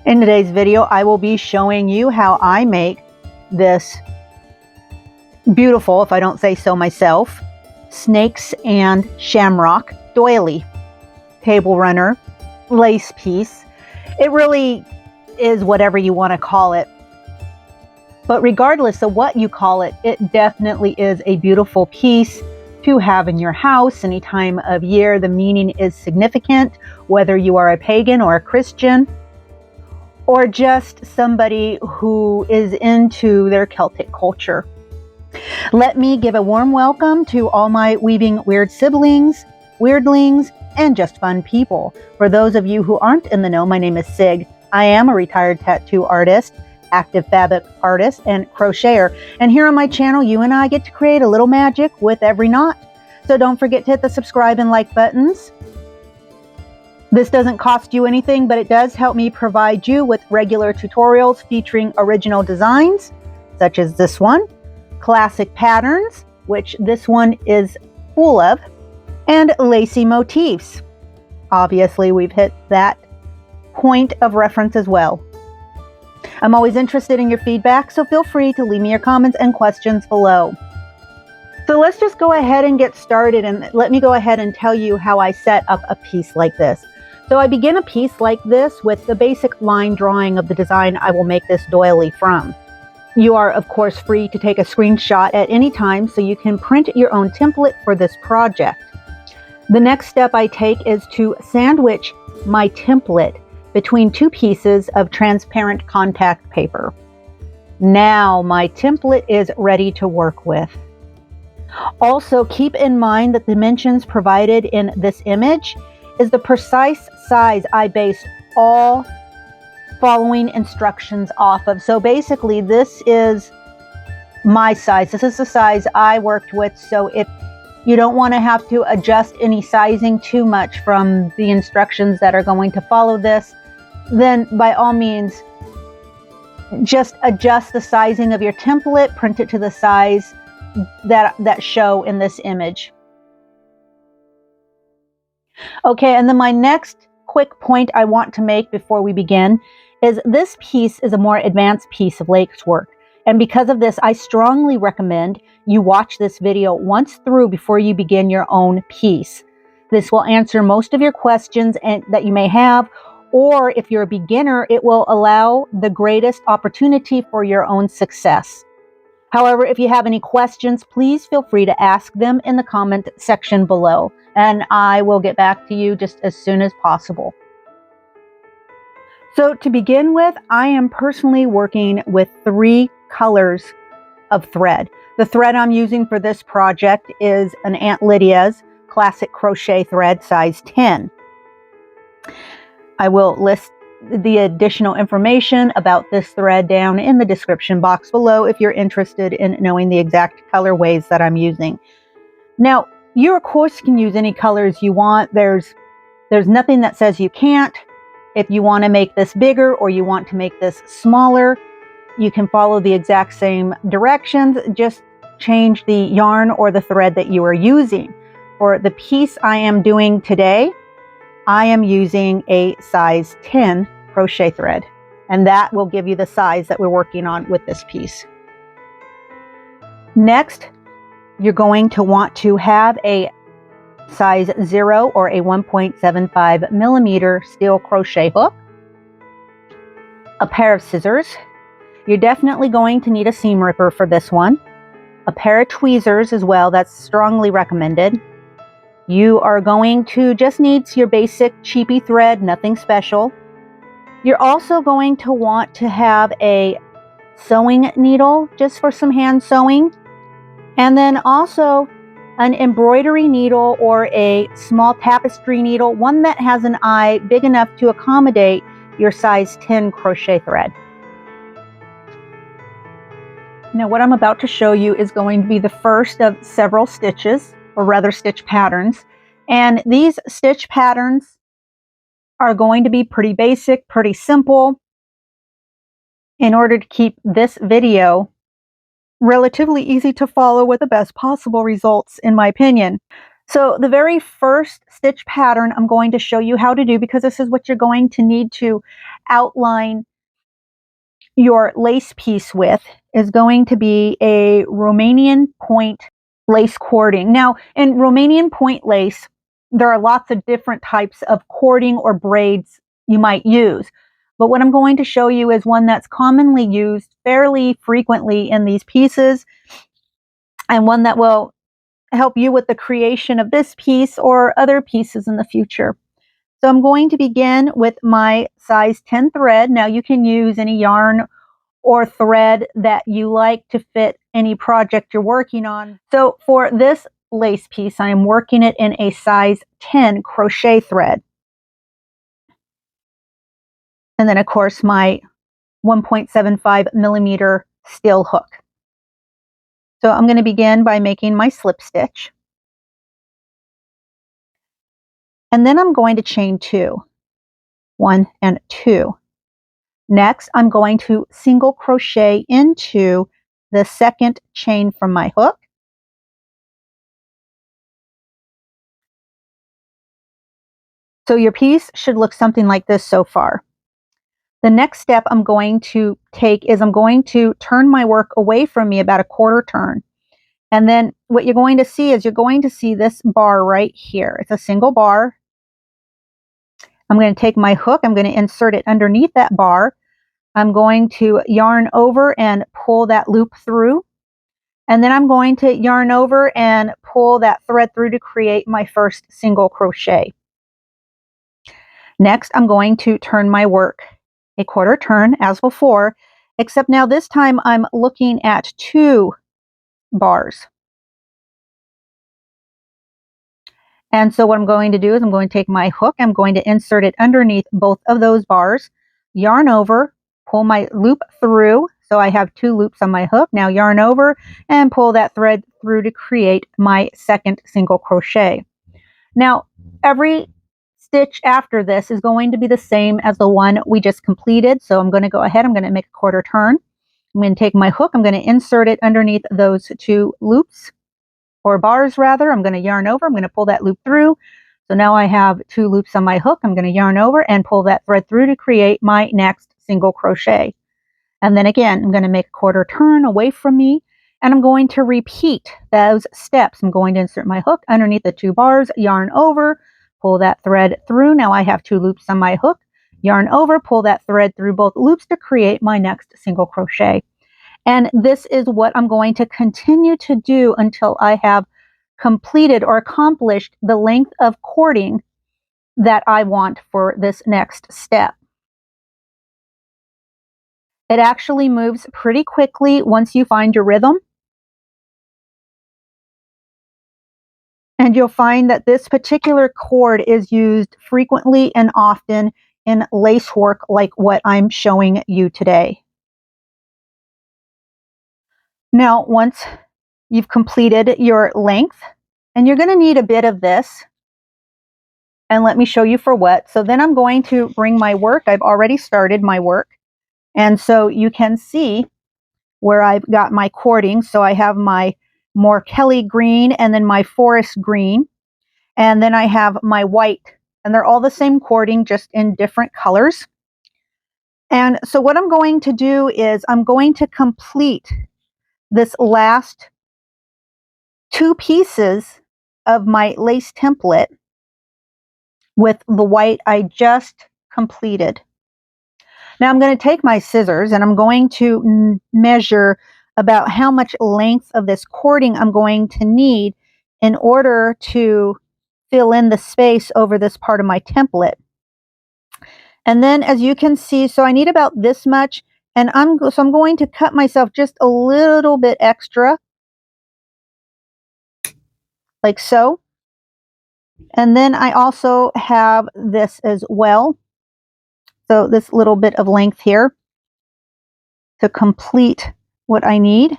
In today's video, I will be showing you how I make this beautiful, if I don't say so myself, snakes and shamrock doily table runner lace piece. It really is whatever you want to call it. But regardless of what you call it, it definitely is a beautiful piece to have in your house any time of year. The meaning is significant, whether you are a pagan or a Christian, or just somebody who is into their Celtic culture. Let me give a warm welcome to all my Weaving Wyrd siblings, weirdlings, and just fun people. For those of you who aren't in the know, my name is Sig. I am a retired tattoo artist, active fabric artist, and crocheter. And here on my channel, you and I get to create a little magic with every knot. So don't forget to hit the subscribe and like buttons. This doesn't cost you anything, but it does help me provide you with regular tutorials featuring original designs, such as this one, classic patterns, which this one is full of, and lacy motifs. Obviously, we've hit that point of reference as well. I'm always interested in your feedback, so feel free to leave me your comments and questions below. So let's just go ahead and get started, and let me go ahead and tell you how I set up a piece like this. So I begin a piece like this with the basic line drawing of the design I will make this doily from. You are, of course, free to take a screenshot at any time so you can print your own template for this project. The next step I take is to sandwich my template between two pieces of transparent contact paper. Now my template is ready to work with. Also, keep in mind that the dimensions provided in this image is the precise size I based all following instructions off of. So basically, this is my size. This is the size I worked with. So if you don't want to have to adjust any sizing too much from the instructions that are going to follow this, then by all means, just adjust the sizing of your template, print it to the size that show in this image. Okay, and then my next quick point I want to make before we begin is this piece is a more advanced piece of lace work. And because of this, I strongly recommend you watch this video once through before you begin your own piece. This will answer most of your questions that you may have, or if you're a beginner, it will allow the greatest opportunity for your own success. However, if you have any questions, please feel free to ask them in the comment section below, and I will get back to you just as soon as possible. So to begin with, I am personally working with 3 colors of thread. The thread I'm using for this project is an Aunt Lydia's classic crochet thread, size 10. I will list the additional information about this thread down in the description box below if you're interested in knowing the exact colorways that I'm using. Now, you of course can use any colors you want. There's nothing that says you can't. If you want to make this bigger or you want to make this smaller, you can follow the exact same directions. Just change the yarn or the thread that you are using. For the piece I am doing today, I am using a size 10 crochet thread, and that will give you the size that we're working on with this piece. Next, you're going to want to have a size 0 or a 1.75 millimeter steel crochet hook, a pair of scissors. You're definitely going to need a seam ripper for this one, a pair of tweezers as well, that's strongly recommended. You are going to just need your basic cheapy thread, nothing special. You're also going to want to have a sewing needle just for some hand sewing, and then also an embroidery needle or a small tapestry needle, one that has an eye big enough to accommodate your size 10 crochet thread. Now what I'm about to show you is going to be the first of several stitches, or rather stitch patterns, and these stitch patterns are going to be pretty basic, pretty simple, in order to keep this video relatively easy to follow with the best possible results, in my opinion. So the very first stitch pattern I'm going to show you how to do, because this is what you're going to need to outline your lace piece with is going to be a Romanian Point Lace cording. Now, in Romanian Point Lace, there are lots of different types of cording or braids you might use. But what I'm going to show you is one that's commonly used fairly frequently in these pieces, and one that will help you with the creation of this piece or other pieces in the future. So I'm going to begin with my size 10 thread. Now you can use any yarn or thread that you like to fit any project you're working on. So for this lace piece, I am working it in a size 10 crochet thread. And then of course my 1.75 millimeter steel hook. So I'm going to begin by making my slip stitch. And then I'm going to chain 2. 1 and 2. Next, I'm going to single crochet into the second chain from my hook. So your piece should look something like this so far. The next step I'm going to take is I'm going to turn my work away from me about a quarter turn. And then what you're going to see is you're going to see this bar right here. It's a single bar. I'm going to take my hook. I'm going to insert it underneath that bar. I'm going to yarn over and pull that loop through. And then I'm going to yarn over and pull that thread through to create my first single crochet. Next, I'm going to turn my work a quarter turn as before, except now this time I'm looking at 2 bars. And so what I'm going to do is I'm going to take my hook, I'm going to insert it underneath both of those bars, yarn over, pull my loop through. So I have 2 loops on my hook. Now yarn over and pull that thread through to create my second single crochet. Now every stitch after this is going to be the same as the one we just completed. So I'm going to go ahead, I'm going to make a quarter turn. I'm going to take my hook, I'm going to insert it underneath those 2 loops, or bars rather. I'm going to yarn over, I'm going to pull that loop through. So now I have 2 loops on my hook. I'm going to yarn over and pull that thread through to create my next single crochet. And then again, I'm going to make a quarter turn away from me, and I'm going to repeat those steps. I'm going to insert my hook underneath the 2 bars, yarn over, pull that thread through. Now I have 2 loops on my hook, yarn over, pull that thread through both loops to create my next single crochet. And this is what I'm going to continue to do until I have completed or accomplished the length of cording that I want for this next step. It actually moves pretty quickly once you find your rhythm. And you'll find that this particular cord is used frequently and often in lace work like what I'm showing you today. Now, once you've completed your length, and you're going to need a bit of this, and let me show you for what. So then I'm going to bring my work. I've already started my work. And so you can see where I've got my cording. So I have my more Kelly green and then my forest green. And then I have my white. And they're all the same cording, just in different colors. And so what I'm going to do is I'm going to complete this last 2 pieces of my lace template with the white I just completed. Now I'm going to take my scissors and I'm going to measure about how much length of this cording I'm going to need in order to fill in the space over this part of my template. And then as you can see, so I need about this much, and I'm going to cut myself just a little bit extra, like so. And then I also have this as well. So this little bit of length here to complete what I need.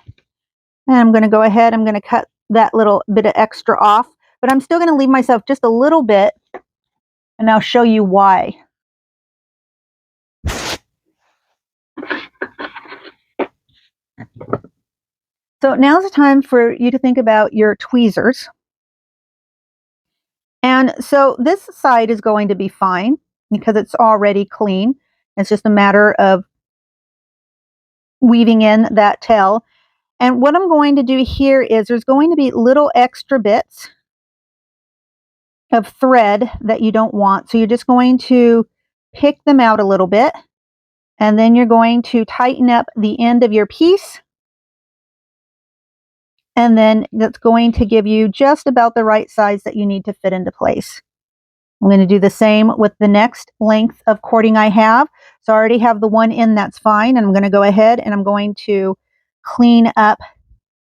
And I'm going to go ahead, I'm going to cut that little bit of extra off, but I'm still going to leave myself just a little bit, and I'll show you why. So now's the time for you to think about your tweezers. And so this side is going to be fine because it's already clean. It's just a matter of weaving in that tail. And what I'm going to do here is there's going to be little extra bits of thread that you don't want. So you're just going to pick them out a little bit, and then you're going to tighten up the end of your piece. And then that's going to give you just about the right size that you need to fit into place. I'm going to do the same with the next length of cording I have. So I already have the one in, that's fine. And I'm going to go ahead and I'm going to clean up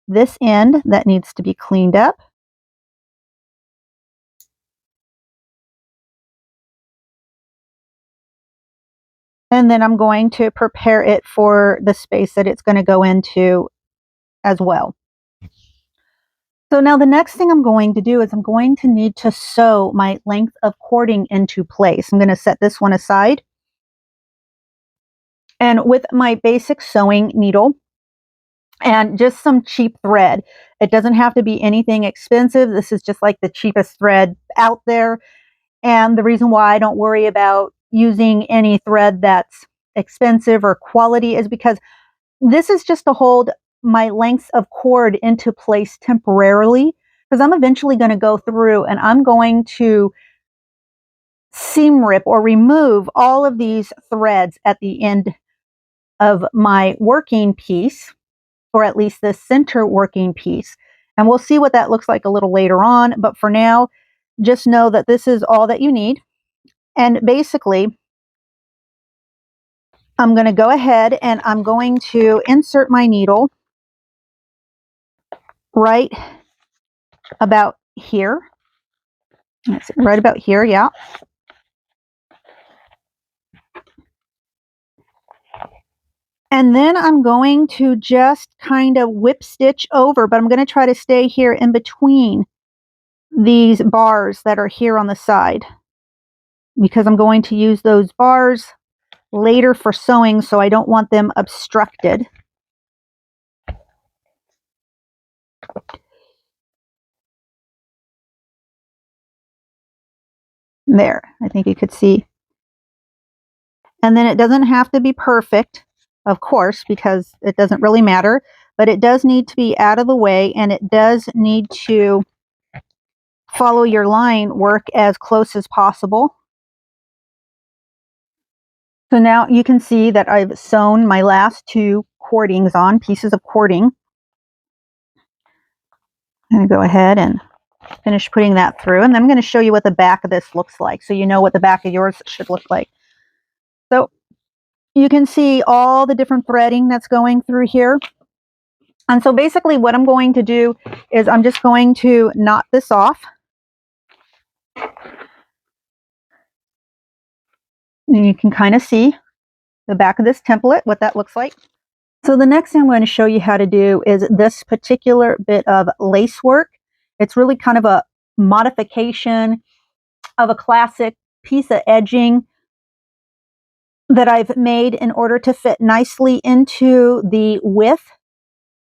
this end that needs to be cleaned up. And then I'm going to prepare it for the space that it's going to go into as well. So now the next thing I'm going to do is I'm going to need to sew my length of cording into place. I'm going to set this one aside. And with my basic sewing needle and just some cheap thread, it doesn't have to be anything expensive. This is just like the cheapest thread out there. And the reason why I don't worry about using any thread that's expensive or quality is because this is just to hold my lengths of cord into place temporarily, because I'm eventually going to go through and I'm going to seam rip or remove all of these threads at the end of my working piece, or at least the center working piece. And we'll see what that looks like a little later on. But for now, just know that this is all that you need. And basically, I'm going to go ahead and I'm going to insert my needle right about here. Let's see, right about here, yeah. And then I'm going to just kind of whip stitch over, but I'm going to try to stay here in between these bars that are here on the side, because I'm going to use those bars later for sewing, so I don't want them obstructed. There, I think you could see. And then it doesn't have to be perfect, of course, because it doesn't really matter, but it does need to be out of the way, and it does need to follow your line work as close as possible. So now you can see that I've sewn my last two cordings on, pieces of cording. I'm going to go ahead and finish putting that through, and then I'm going to show you what the back of this looks like, so you know what the back of yours should look like. So you can see all the different threading that's going through here. And so basically what I'm going to do is I'm just going to knot this off. And you can kind of see the back of this template, what that looks like. So the next thing I'm going to show you how to do is this particular bit of lace work. It's really kind of a modification of a classic piece of edging that I've made in order to fit nicely into the width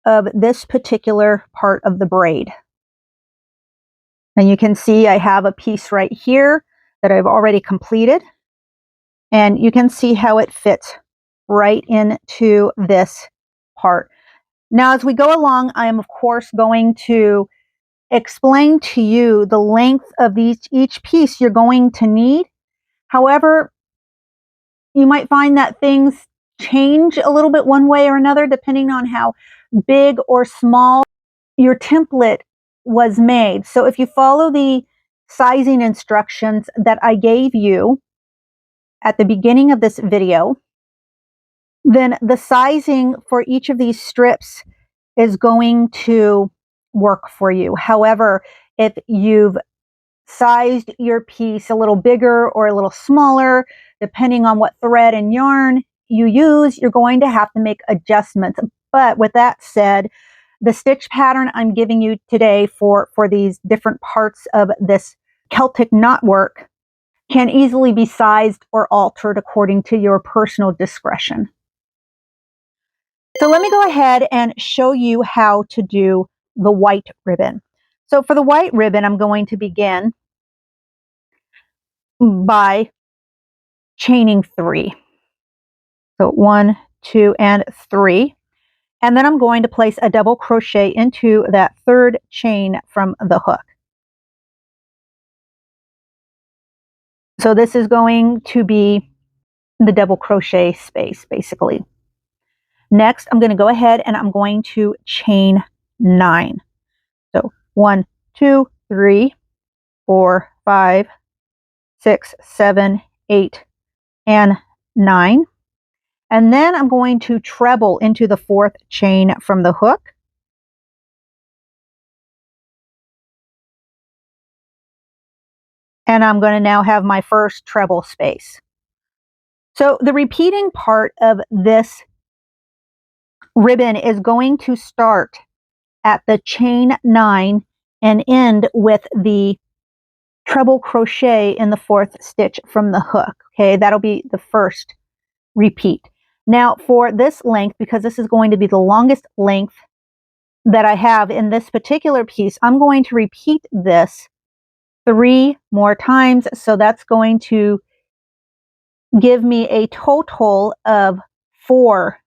of this particular part of the braid. And you can see I have a piece right here that I've already completed. And you can see how it fits right into this part. Now, as we go along, I am, of course, going to explain to you the length of each piece you're going to need. However, you might find that things change a little bit one way or another, depending on how big or small your template was made. So if you follow the sizing instructions that I gave you at the beginning of this video, then the sizing for each of these strips is going to work for you. However, if you've sized your piece a little bigger or a little smaller, depending on what thread and yarn you use, you're going to have to make adjustments. But with that said, the stitch pattern I'm giving you today for these different parts of this Celtic knot work can easily be sized or altered according to your personal discretion. So let me go ahead and show you how to do the white ribbon. So for the white ribbon, I'm going to begin by chaining 3. So 1, 2, and 3. And then I'm going to place a double crochet into that third chain from the hook. So this is going to be the double crochet space, basically. Next, I'm going to go ahead and I'm going to chain 9. So 1, 2, 3, 4, 5, 6, 7, 8, and 9. And then I'm going to treble into the fourth chain from the hook. And I'm going to now have my first treble space. So the repeating part of this ribbon is going to start at the chain 9 and end with the treble crochet in the fourth stitch from the hook. Okay, that'll be the first repeat. Now for this length, because this is going to be the longest length that I have in this particular piece, I'm going to repeat this 3 more times. So that's going to give me a total of 4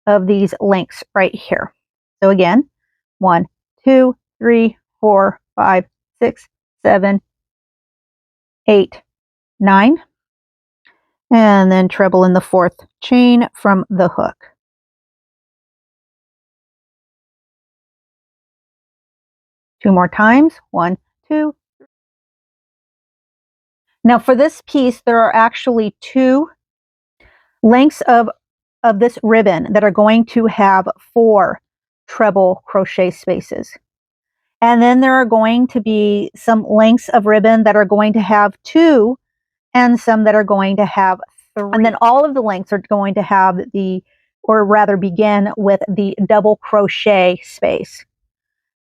of these lengths right here. So again, 1, 2, 3, 4, 5, 6, 7, 8, 9. And then treble in the fourth chain from the hook. Two more times. 1, 2. Now for this piece, there are actually 2 lengths of this ribbon that are going to have 4 treble crochet spaces. And then there are going to be some lengths of ribbon that are going to have 2 and some that are going to have 3. And then all of the lengths are going to have or rather begin with the double crochet space.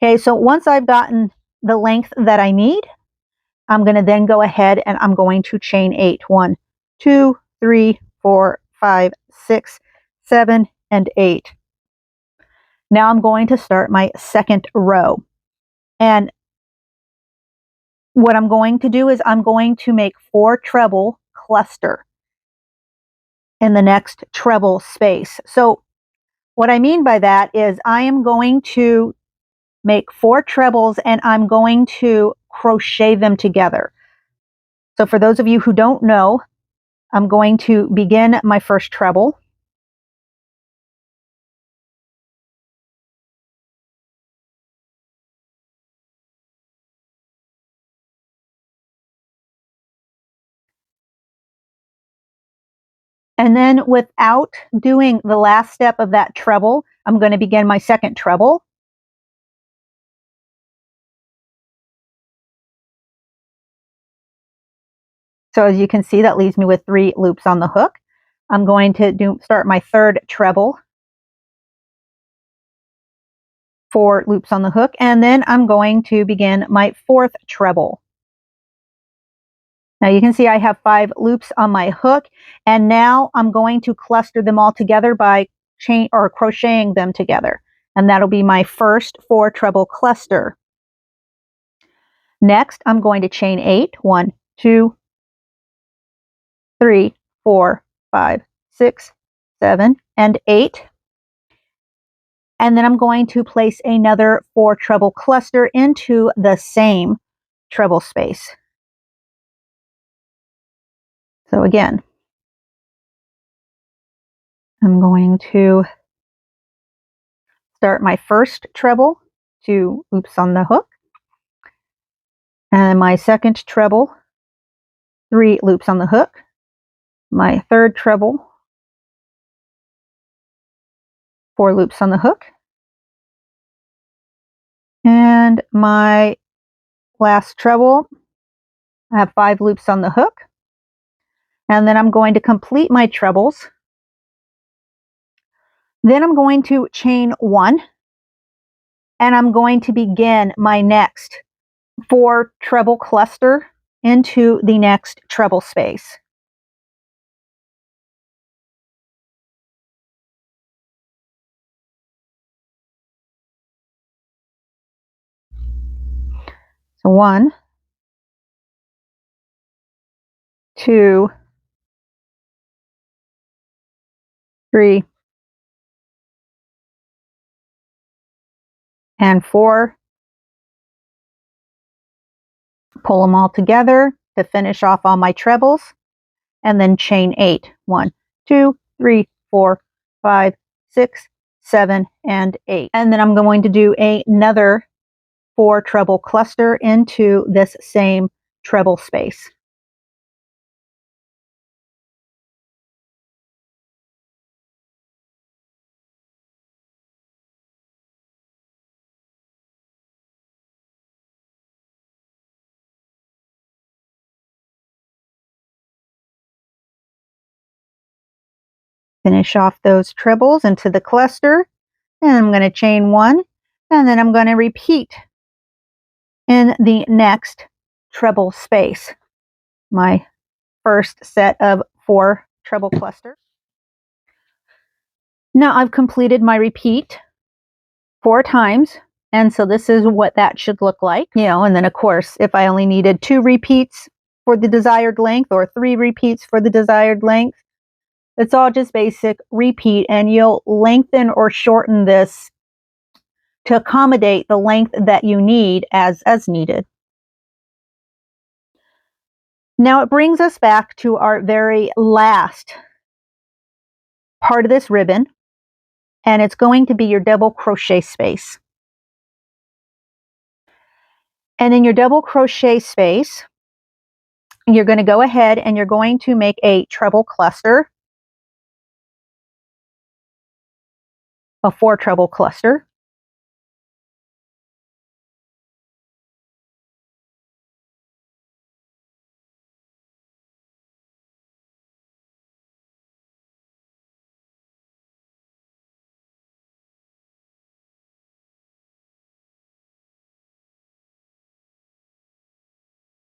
Okay, so once I've gotten the length that I need, I'm going to then go ahead and I'm going to chain 8. 1, 2, 3, 4, 5, 6, 7, and 8. Now I'm going to start my second row. And what I'm going to do is I'm going to make 4 treble cluster in the next treble space. So what I mean by that is I am going to make 4 trebles and I'm going to crochet them together. So for those of you who don't know, I'm going to begin my first treble. And then without doing the last step of that treble, I'm going to begin my second treble. So as you can see, that leaves me with 3 loops on the hook. I'm going to start my third treble, 4 loops on the hook, and then I'm going to begin my fourth treble. Now you can see I have 5 loops on my hook, and now I'm going to cluster them all together by crocheting them together. And that'll be my first 4 treble cluster. Next, I'm going to chain 8. 1, 2, 3, 4, 5, 6, 7, and 8. And then I'm going to place another 4 treble cluster into the same treble space. So again, I'm going to start my first treble, 2 loops on the hook, and my second treble, 3 loops on the hook, my third treble, 4 loops on the hook, and my last treble, I have 5 loops on the hook, and then I'm going to complete my trebles. Then I'm going to chain 1, and I'm going to begin my next 4 treble cluster into the next treble space. So 1, 2, 3, and 4. Pull them all together to finish off all my trebles, and then chain 8. 1, 2, 3, 4, 5, 6, 7, and 8. And then I'm going to do another 4 treble cluster into this same treble space. Finish off those trebles into the cluster, and I'm going to chain 1, and then I'm going to repeat in the next treble space, my first set of 4 treble clusters. Now I've completed my repeat 4 times, and so this is what that should look like, and then of course if I only needed 2 repeats for the desired length or 3 repeats for the desired length, it's all just basic repeat, and you'll lengthen or shorten this to accommodate the length that you need as needed. Now it brings us back to our very last part of this ribbon, and it's going to be your double crochet space. And in your double crochet space, you're going to go ahead and you're going to make a treble cluster, a 4 treble cluster.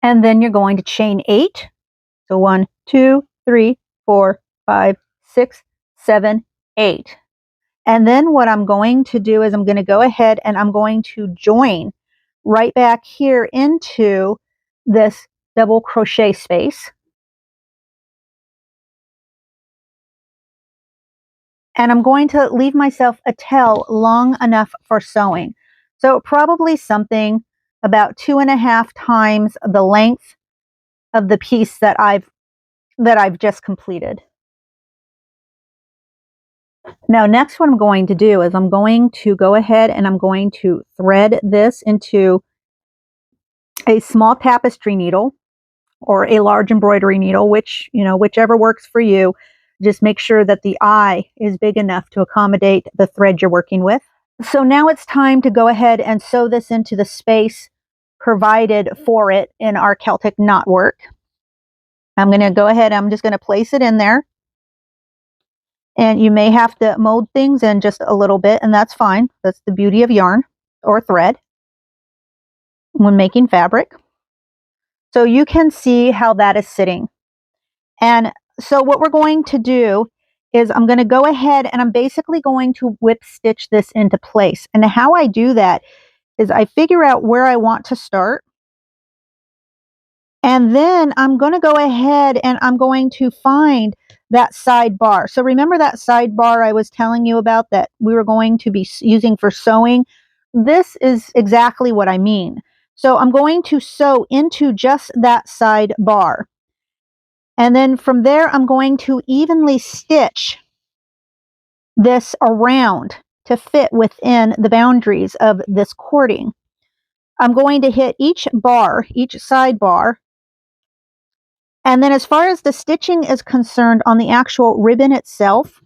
And then you're going to chain 8. So 1, 2, 3, 4, 5, 6, 7, 8. And then what I'm going to do is I'm going to go ahead and I'm going to join right back here into this double crochet space. And I'm going to leave myself a tail long enough for sewing. So probably something about 2.5 times the length of the piece that I've just completed. Now next what I'm going to do is I'm going to go ahead and I'm going to thread this into a small tapestry needle or a large embroidery needle, whichever works for you. Just make sure that the eye is big enough to accommodate the thread you're working with. So now it's time to go ahead and sew this into the space provided for it in our Celtic knotwork. I'm going to go ahead, I'm just going to place it in there. And you may have to mold things in just a little bit, and that's fine. That's the beauty of yarn or thread when making fabric. So you can see how that is sitting. And so what we're going to do is I'm going to go ahead and I'm basically going to whip stitch this into place. And how I do that is I figure out where I want to start. And then I'm going to go ahead and I'm going to find that sidebar. So remember that sidebar I was telling you about that we were going to be using for sewing? This is exactly what I mean. So I'm going to sew into just that sidebar. And then from there, I'm going to evenly stitch this around to fit within the boundaries of this cording. I'm going to hit each bar, each sidebar. And then as far as the stitching is concerned on the actual ribbon itself,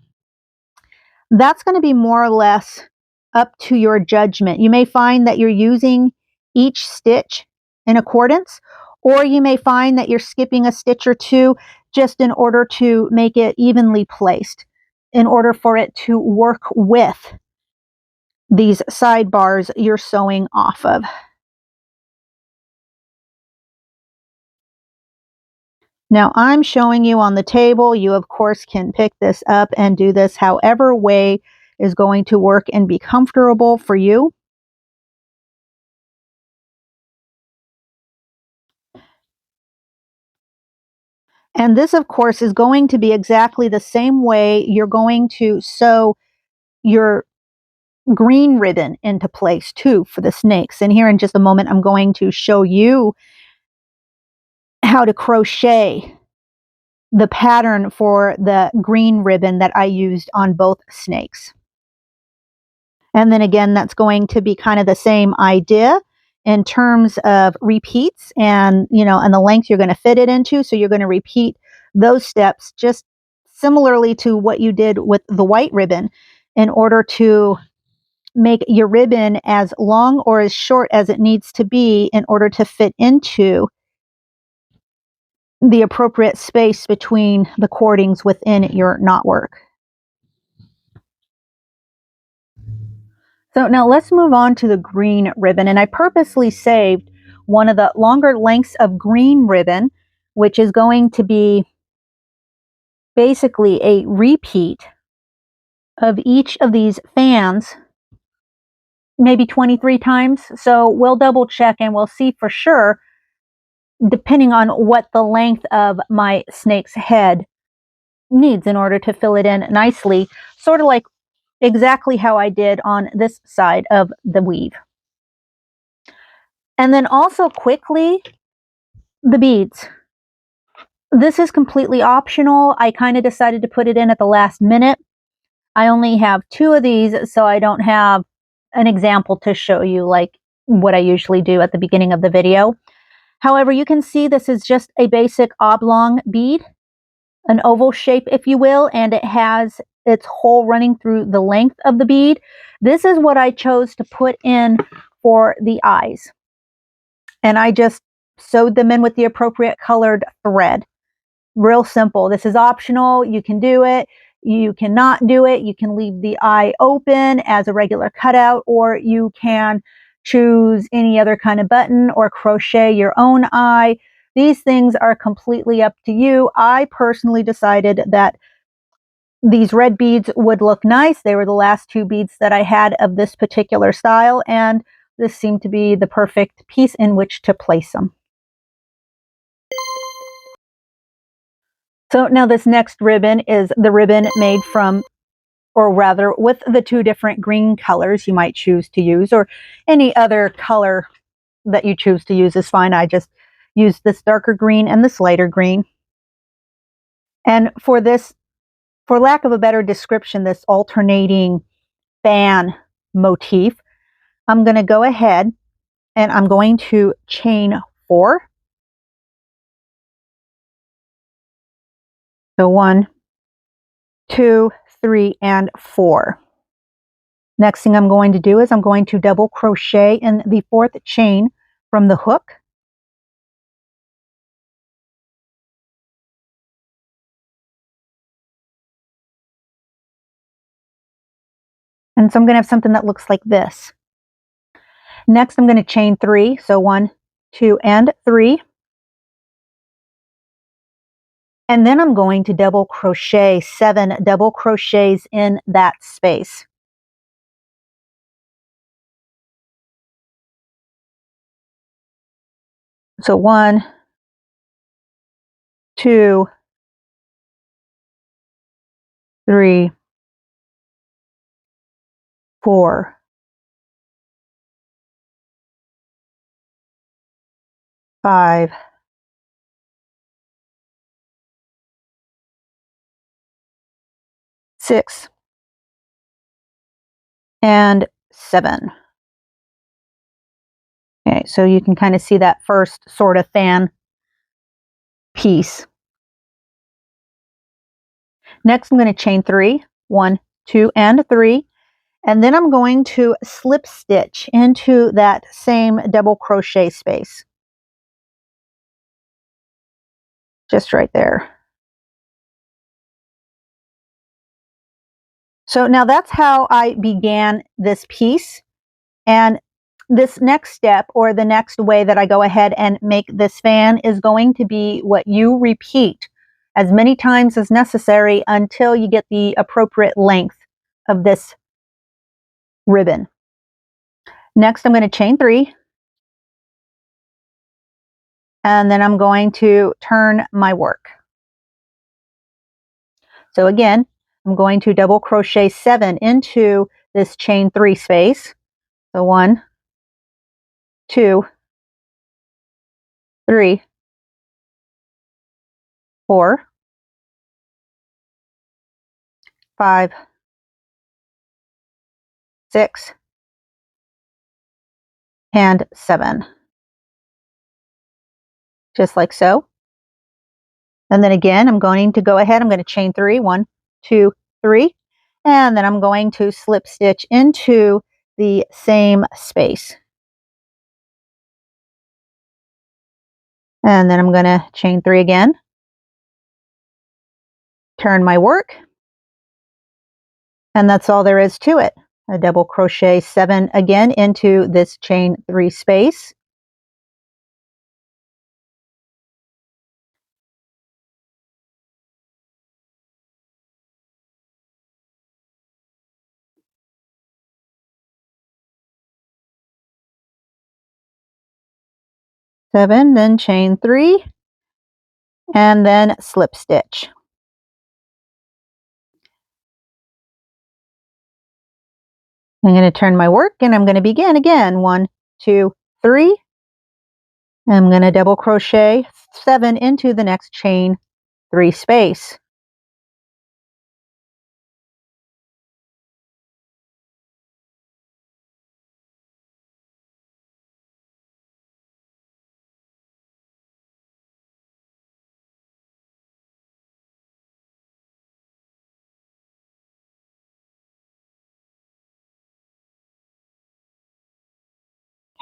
that's going to be more or less up to your judgment. You may find that you're using each stitch in accordance, or you may find that you're skipping a stitch or two just in order to make it evenly placed, in order for it to work with these sidebars you're sewing off of. Now I'm showing you on the table. You of course can pick this up and do this however way is going to work and be comfortable for you. And this, of course, is going to be exactly the same way you're going to sew your green ribbon into place too for the snakes. And here in just a moment, I'm going to show you how to crochet the pattern for the green ribbon that I used on both snakes. And then again, that's going to be kind of the same idea in terms of repeats and, and the length you're going to fit it into. So you're going to repeat those steps just similarly to what you did with the white ribbon in order to make your ribbon as long or as short as it needs to be in order to fit into the appropriate space between the cordings within your knotwork. So now let's move on to the green ribbon, and I purposely saved one of the longer lengths of green ribbon, which is going to be basically a repeat of each of these fans, maybe 23 times. So we'll double check and we'll see for sure, depending on what the length of my snake's head needs in order to fill it in nicely, sort of like exactly how I did on this side of the weave. And then also quickly, the beads. This is completely optional. I kind of decided to put it in at the last minute. I only have 2 of these, so I don't have an example to show you like what I usually do at the beginning of the video. However, you can see this is just a basic oblong bead, an oval shape, if you will, and it has its hole running through the length of the bead. This is what I chose to put in for the eyes. And I just sewed them in with the appropriate colored thread. Real simple. This is optional. You can do it. You cannot do it. You can leave the eye open as a regular cutout, or you can choose any other kind of button or crochet your own eye. These things are completely up to you. I personally decided that these red beads would look nice. They were the last 2 beads that I had of this particular style, and this seemed to be the perfect piece in which to place them. So now this next ribbon is the ribbon made from, or rather with the 2 different green colors you might choose to use, or any other color that you choose to use is fine. I just used this darker green and this lighter green. And for this, for lack of a better description, this alternating fan motif, I'm going to go ahead and I'm going to chain 4. So 1, 2, 3, and 4. Next thing I'm going to do is I'm going to double crochet in the 4th chain from the hook. And so I'm going to have something that looks like this. Next I'm going to chain 3. So 1, 2, and 3. And then I'm going to double crochet 7 double crochets in that space. So 1, 2, 3, 4, 5, 6, and 7. Okay, so you can kind of see that first sort of fan piece. Next, I'm going to chain 3, 1, 2, and 3, and then I'm going to slip stitch into that same double crochet space. Just right there. So now that's how I began this piece. And this next step, or the next way that I go ahead and make this fan, is going to be what you repeat as many times as necessary until you get the appropriate length of this ribbon. Next, I'm going to chain 3. And then I'm going to turn my work. So again, I'm going to double crochet 7 into this chain 3 space. So 1, 2, 3, 4, 5, 6, and 7. Just like so. And then again, I'm going to go ahead, I'm going to chain 3, 1, 2, 3, and then I'm going to slip stitch into the same space. And then I'm going to chain 3 again, turn my work, and that's all there is to it. A double crochet 7 again into this chain 3 space. Seven, then chain 3, and then slip stitch. I'm going to turn my work and I'm going to begin again. 1, 2, 3. I'm going to double crochet 7 into the next chain 3 space.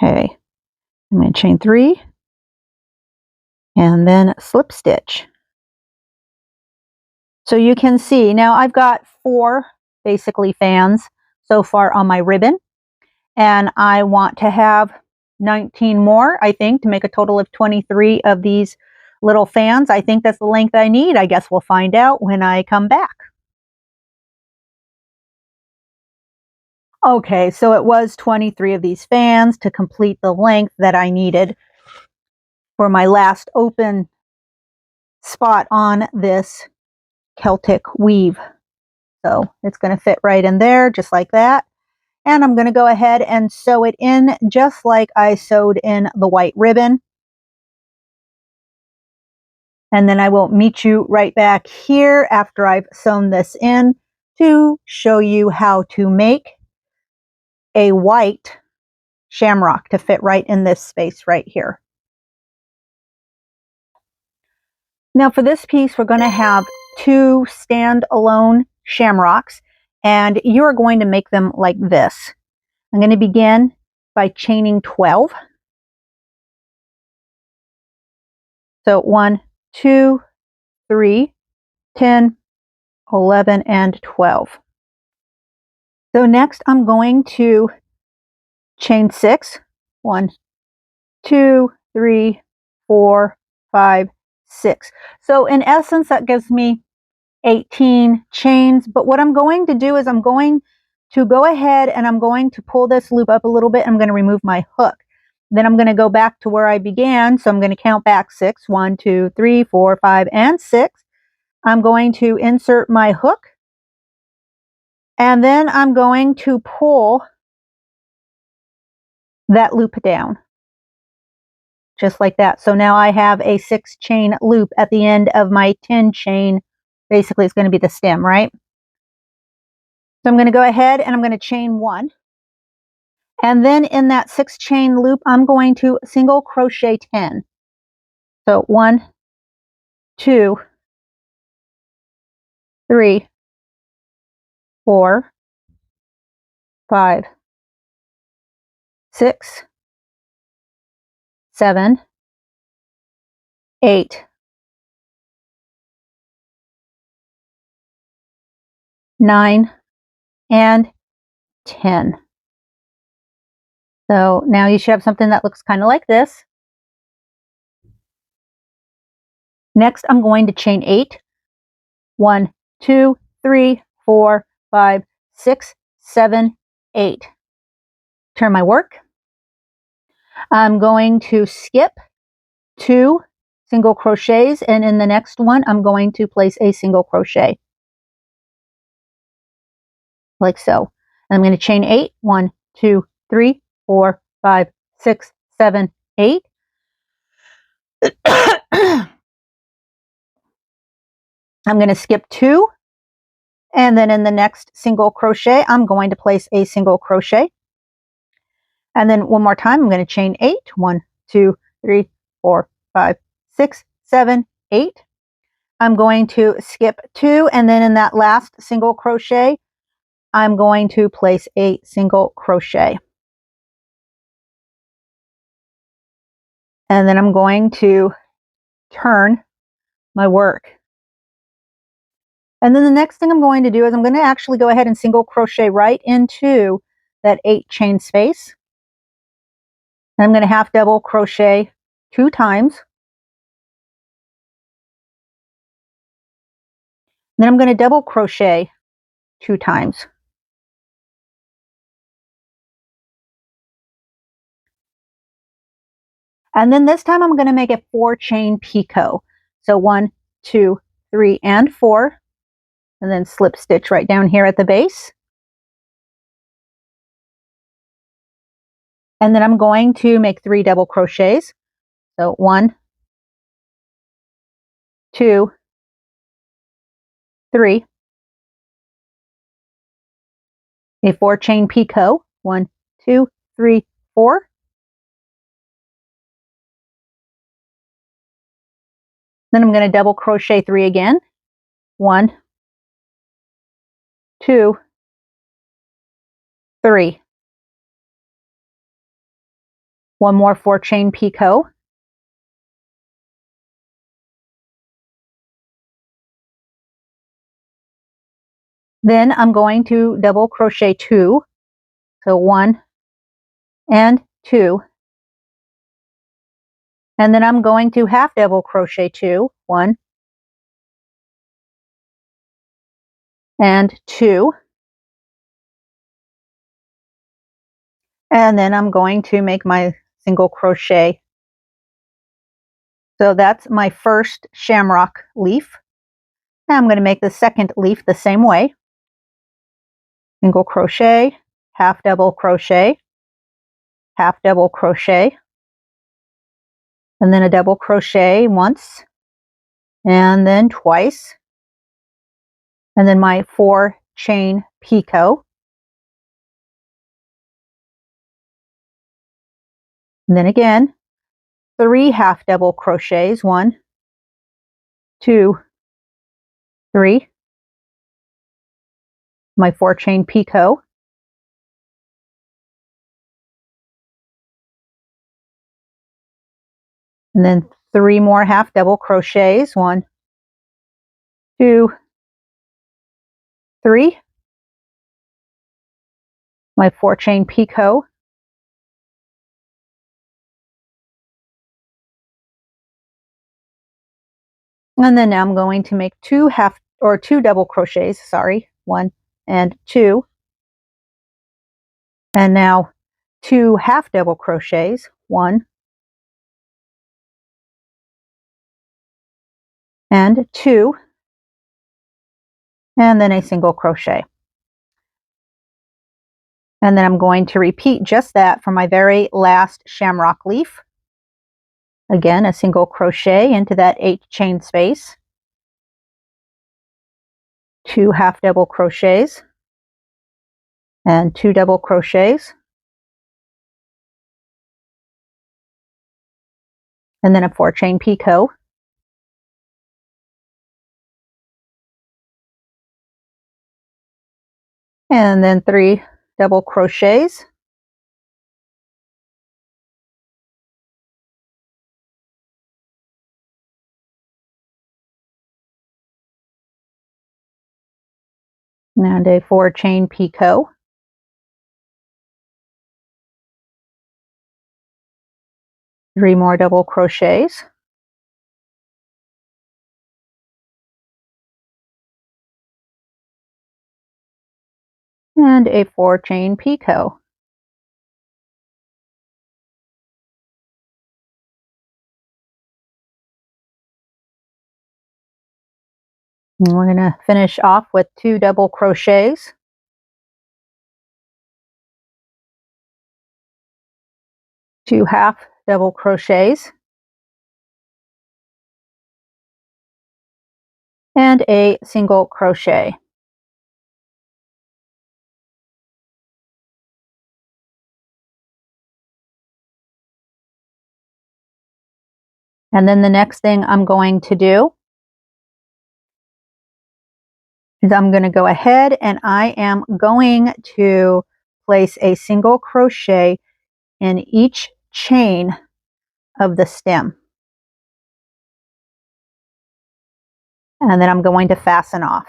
Okay, I'm going to chain 3 and then slip stitch. So you can see now I've got 4 basically fans so far on my ribbon, and I want to have 19 more, I think, to make a total of 23 of these little fans. I think that's the length I need. I guess we'll find out when I come back. Okay, so it was 23 of these fans to complete the length that I needed for my last open spot on this Celtic weave. So it's going to fit right in there just like that. And I'm going to go ahead and sew it in just like I sewed in the white ribbon. And then I will meet you right back here after I've sewn this in to show you how to make a white shamrock to fit right in this space right here. Now for this piece, we're going to have 2 standalone shamrocks, and you're going to make them like this. I'm going to begin by chaining 12. So 1, 2, 3, 10, 11, and 12. So next I'm going to chain 6. 1, 2, 3, 4, 5, 6. So in essence, that gives me 18 chains. But what I'm going to do is I'm going to go ahead and I'm going to pull this loop up a little bit. I'm going to remove my hook. Then I'm going to go back to where I began. So I'm going to count back 6. 1, 2, 3, 4, 5, and 6. I'm going to insert my hook. And then I'm going to pull that loop down. Just like that. So now I have a 6 chain loop at the end of my 10 chain. Basically, it's going to be the stem, right? So I'm going to go ahead and I'm going to chain 1. And then in that 6 chain loop, I'm going to single crochet 10. So 1, 2, 3, 4, 5, 6, 7, 8, 9, and 10. So now you should have something that looks kind of like this. Next, I'm going to chain 8. 1, 2, 3, 4, 5, 6, 7, 8. Turn my work. I'm going to skip 2 single crochets, and in the next one, I'm going to place a single crochet. like so. And I'm going to chain 8. 1, 2, 3, 4, 5, 6, 7, 8. I'm going to skip 2, and then in the next single crochet I'm going to place a single crochet, and then one more time I'm going to chain 8. 1, 2, 3, 4, 5, 6, 7, 8. I'm going to skip 2, and then in that last single crochet I'm going to place a single crochet, and then I'm going to turn my work. And then the next thing I'm going to do is I'm going to actually go ahead and single crochet right into that 8 chain space. And I'm going to half double crochet 2 times. Then I'm going to double crochet 2 times. And then this time I'm going to make a 4 chain picot. So 1, 2, 3, and 4. And then slip stitch right down here at the base. And then I'm going to make 3 double crochets. So 1, 2, 3. A 4 chain picot. 1, 2, 3, 4. Then I'm going to double crochet 3 again. 1, 2, 3. One more 4 chain picot. Then I'm going to double crochet 2. So 1 and 2. And then I'm going to half double crochet 2. 1 and 2. And then I'm going to make my single crochet. So that's my first shamrock leaf. Now I'm going to make the second leaf the same way. Single crochet, half double crochet, half double crochet, and then a double crochet once, and then twice, and then my 4 chain picot. And then again, 3 half double crochets. 1, 2, 3. My 4 chain picot. And then 3 more half double crochets. 1, 2, 3. My 4 chain picot. And then now I'm going to make 2 double crochets, sorry. 1 and 2. And now 2 half double crochets. 1 and 2. And then a single crochet. And then I'm going to repeat just that for my very last shamrock leaf. Again, a single crochet into that 8 chain space. 2 half double crochets. And 2 double crochets. And then a 4 chain picot. And then 3 double crochets. And a 4 chain picot. Three more double crochets. And a 4 chain picot. And we're going to finish off with 2 double crochets. 2 half double crochets, and a single crochet. And then the next thing I'm going to do is I'm going to go ahead and I am going to place a single crochet in each chain of the stem. And then I'm going to fasten off.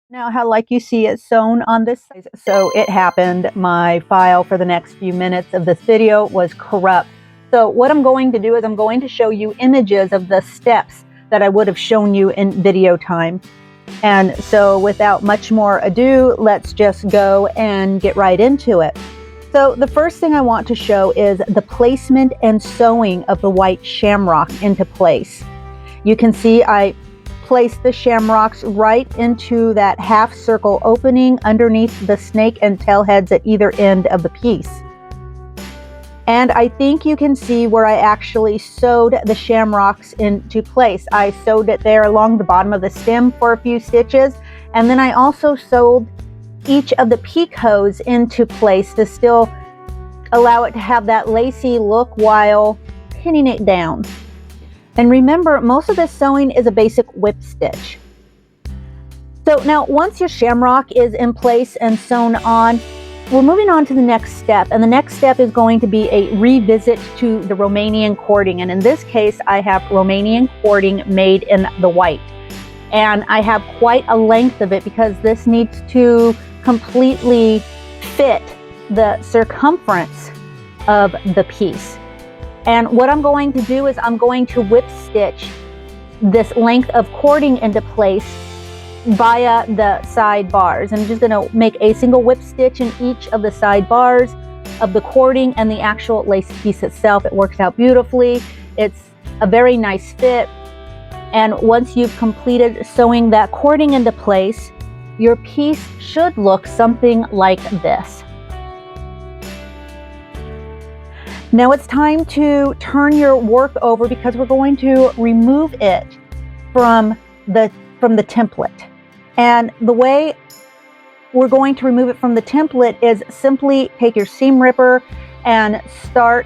Now, how like you see it sewn on this side. So it happened, my file for the next few minutes of this video was corrupt. So what I'm going to do is I'm going to show you images of the steps that I would have shown you in video time. And so without much more ado, let's just go and get right into it. So the first thing I want to show is the placement and sewing of the white shamrock into place. You can see I placed the shamrocks right into that half circle opening underneath the snake and tail heads at either end of the piece. And I think you can see where I actually sewed the shamrocks into place. I sewed it there along the bottom of the stem for a few stitches, and then I also sewed each of the picots into place to still allow it to have that lacy look while pinning it down. And remember, most of this sewing is a basic whip stitch. So now once your shamrock is in place and sewn on, we're moving on to the next step. And the next step is going to be a revisit to the Romanian cording. And in this case, I have Romanian cording made in the white. And I have quite a length of it because this needs to completely fit the circumference of the piece. And what I'm going to do is I'm going to whip stitch this length of cording into place via the side bars. I'm just going to make a single whip stitch in each of the side bars of the cording and the actual lace piece itself. It works out beautifully. It's a very nice fit. And once you've completed sewing that cording into place, your piece should look something like this. Now it's time to turn your work over because we're going to remove it from the template. And the way we're going to remove it from the template is simply take your seam ripper and start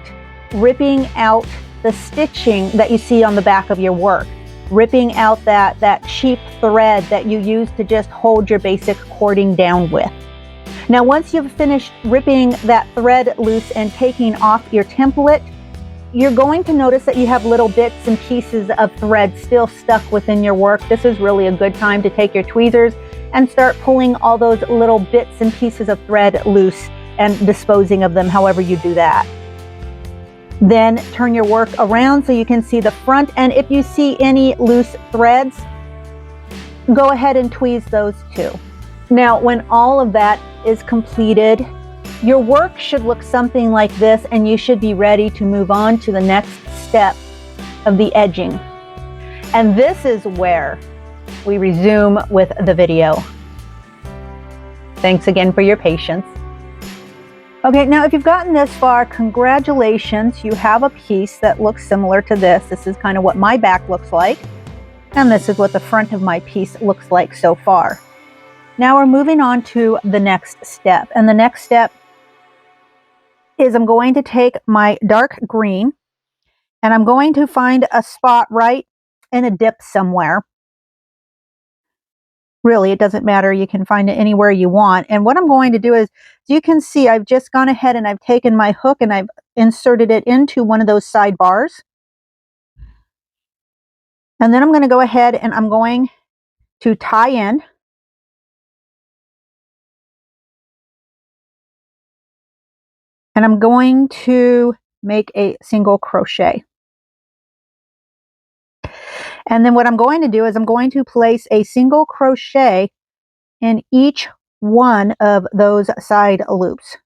ripping out the stitching that you see on the back of your work. Ripping out that cheap thread that you use to just hold your basic cording down with. Now once you've finished ripping that thread loose and taking off your template, you're going to notice that you have little bits and pieces of thread still stuck within your work. This is really a good time to take your tweezers and start pulling all those little bits and pieces of thread loose and disposing of them however you do that. Then turn your work around so you can see the front, and if you see any loose threads, go ahead and tweeze those too. Now when all of that is completed, your work should look something like this, and you should be ready to move on to the next step of the edging. And this is where we resume with the video. Thanks again for your patience. Okay, now if you've gotten this far, congratulations. You have a piece that looks similar to this. This is kind of what my back looks like. And this is what the front of my piece looks like so far. Now we're moving on to the next step. And the next step is I'm going to take my dark green and I'm going to find a spot right in a dip somewhere. Really, it doesn't matter. You can find it anywhere you want. And what I'm going to do is, as you can see, I've just gone ahead and I've taken my hook and I've inserted it into one of those side bars. And then I'm going to go ahead and I'm going to tie in. And I'm going to make a single crochet. And then what I'm going to do is I'm going to place a single crochet in each one of those side loops,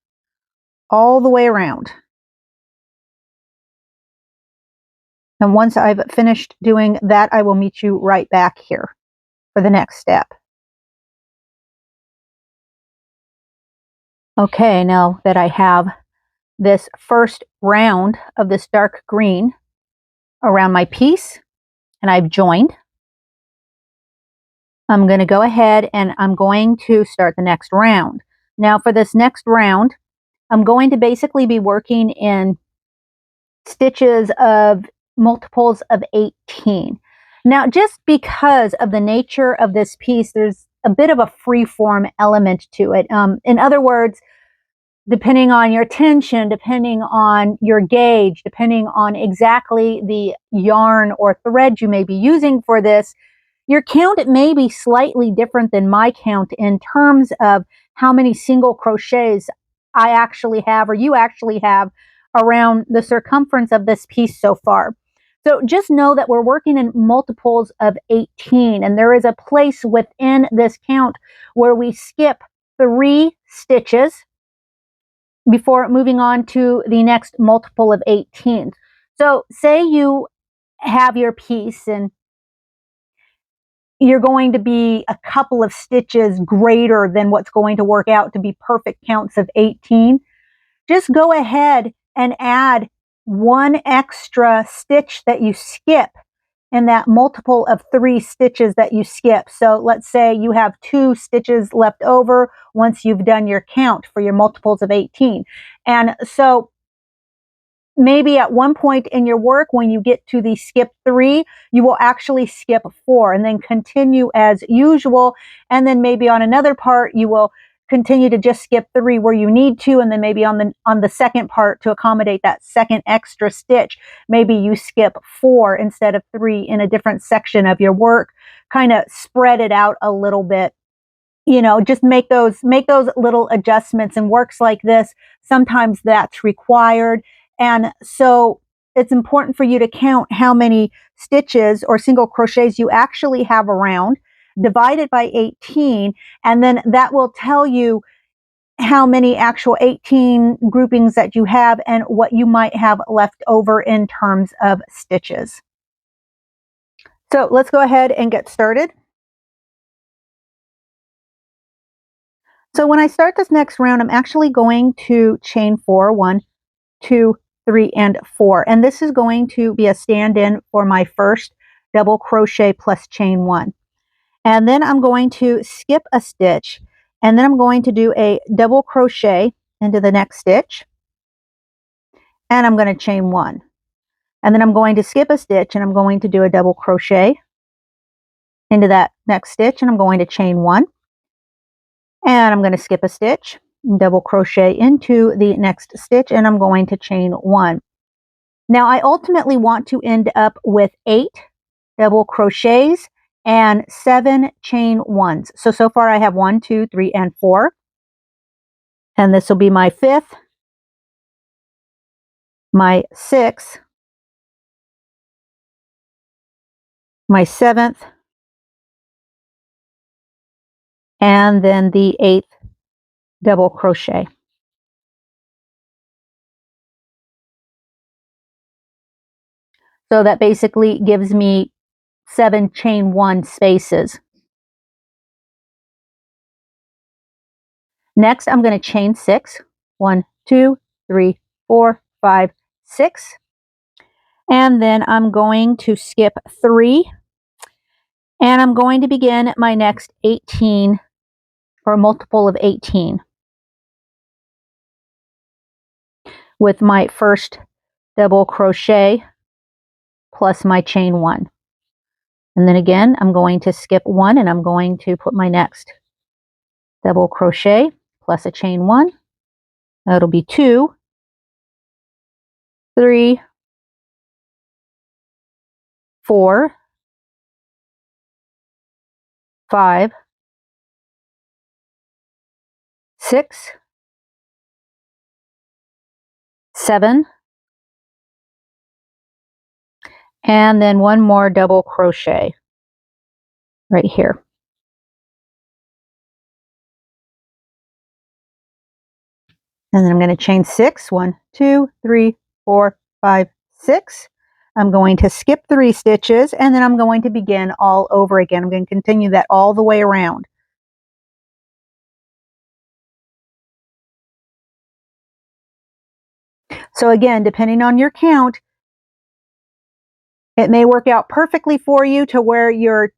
all the way around. And once I've finished doing that, I will meet you right back here for the next step. Okay, now that I have this first round of this dark green around my piece, and I've joined. I'm going to go ahead and I'm going to start the next round. Now for this next round, I'm going to basically be working in stitches of multiples of 18. Now, just because of the nature of this piece, there's a bit of a free-form element to it. In other words, depending on your tension, depending on your gauge, depending on exactly the yarn or thread you may be using for this, your count may be slightly different than my count in terms of how many single crochets I actually have or you actually have around the circumference of this piece so far. So just know that we're working in multiples of 18, and there is a place within this count where we skip 3 stitches before moving on to the next multiple of 18. So say you have your piece and you're going to be a couple of stitches greater than what's going to work out to be perfect counts of 18. Just go ahead and add 1 extra stitch that you skip in that multiple of 3 stitches that you skip. So let's say you have 2 stitches left over once you've done your count for your multiples of 18. And so maybe at one point in your work, when you get to the skip 3, you will actually skip 4 and then continue as usual. And then maybe on another part, you will continue to just skip 3 where you need to. And then maybe on the second part, to accommodate that second extra stitch, maybe you skip 4 instead of 3 in a different section of your work. Kind of spread it out a little bit. You know, just make those little adjustments. And works like this, sometimes that's required. And so it's important for you to count how many stitches or single crochets you actually have around, divide it by 18, and then that will tell you how many actual 18 groupings that you have and what you might have left over in terms of stitches. So let's go ahead and get started. So when I start this next round, I'm actually going to chain 4, 1, 2, 3, and 4. And this is going to be a stand-in for my first double crochet plus chain 1. And then I'm going to skip a stitch, and then I'm going to do a double crochet into the next stitch, and I'm going to chain 1. And then I'm going to skip a stitch, and I'm going to do a double crochet into that next stitch, and I'm going to chain 1. And I'm going to skip a stitch, double crochet into the next stitch, and I'm going to chain 1. Now I ultimately want to end up with 8 double crochets and 7 chain 1s. So far I have 1, 2, 3, and 4. And this will be my 5th, my 6th, my 7th, and then the 8th double crochet. So that basically gives me 7 chain 1 spaces. Next, I'm going to chain 6. 1, 2, 3, 4, 5, 6. And then I'm going to skip 3. And I'm going to begin my next 18 or multiple of 18 with my first double crochet plus my chain 1. And then again, I'm going to skip 1 and I'm going to put my next double crochet plus a chain 1. That'll be 2, 3, 4, 5, 6, 7, and then one more double crochet right here. And then I'm going to chain 6. 1, 2, 3, 4, 5, 6. I'm going to skip 3 stitches, and then I'm going to begin all over again. I'm going to continue that all the way around. So again, depending on your count, it may work out perfectly for you to where your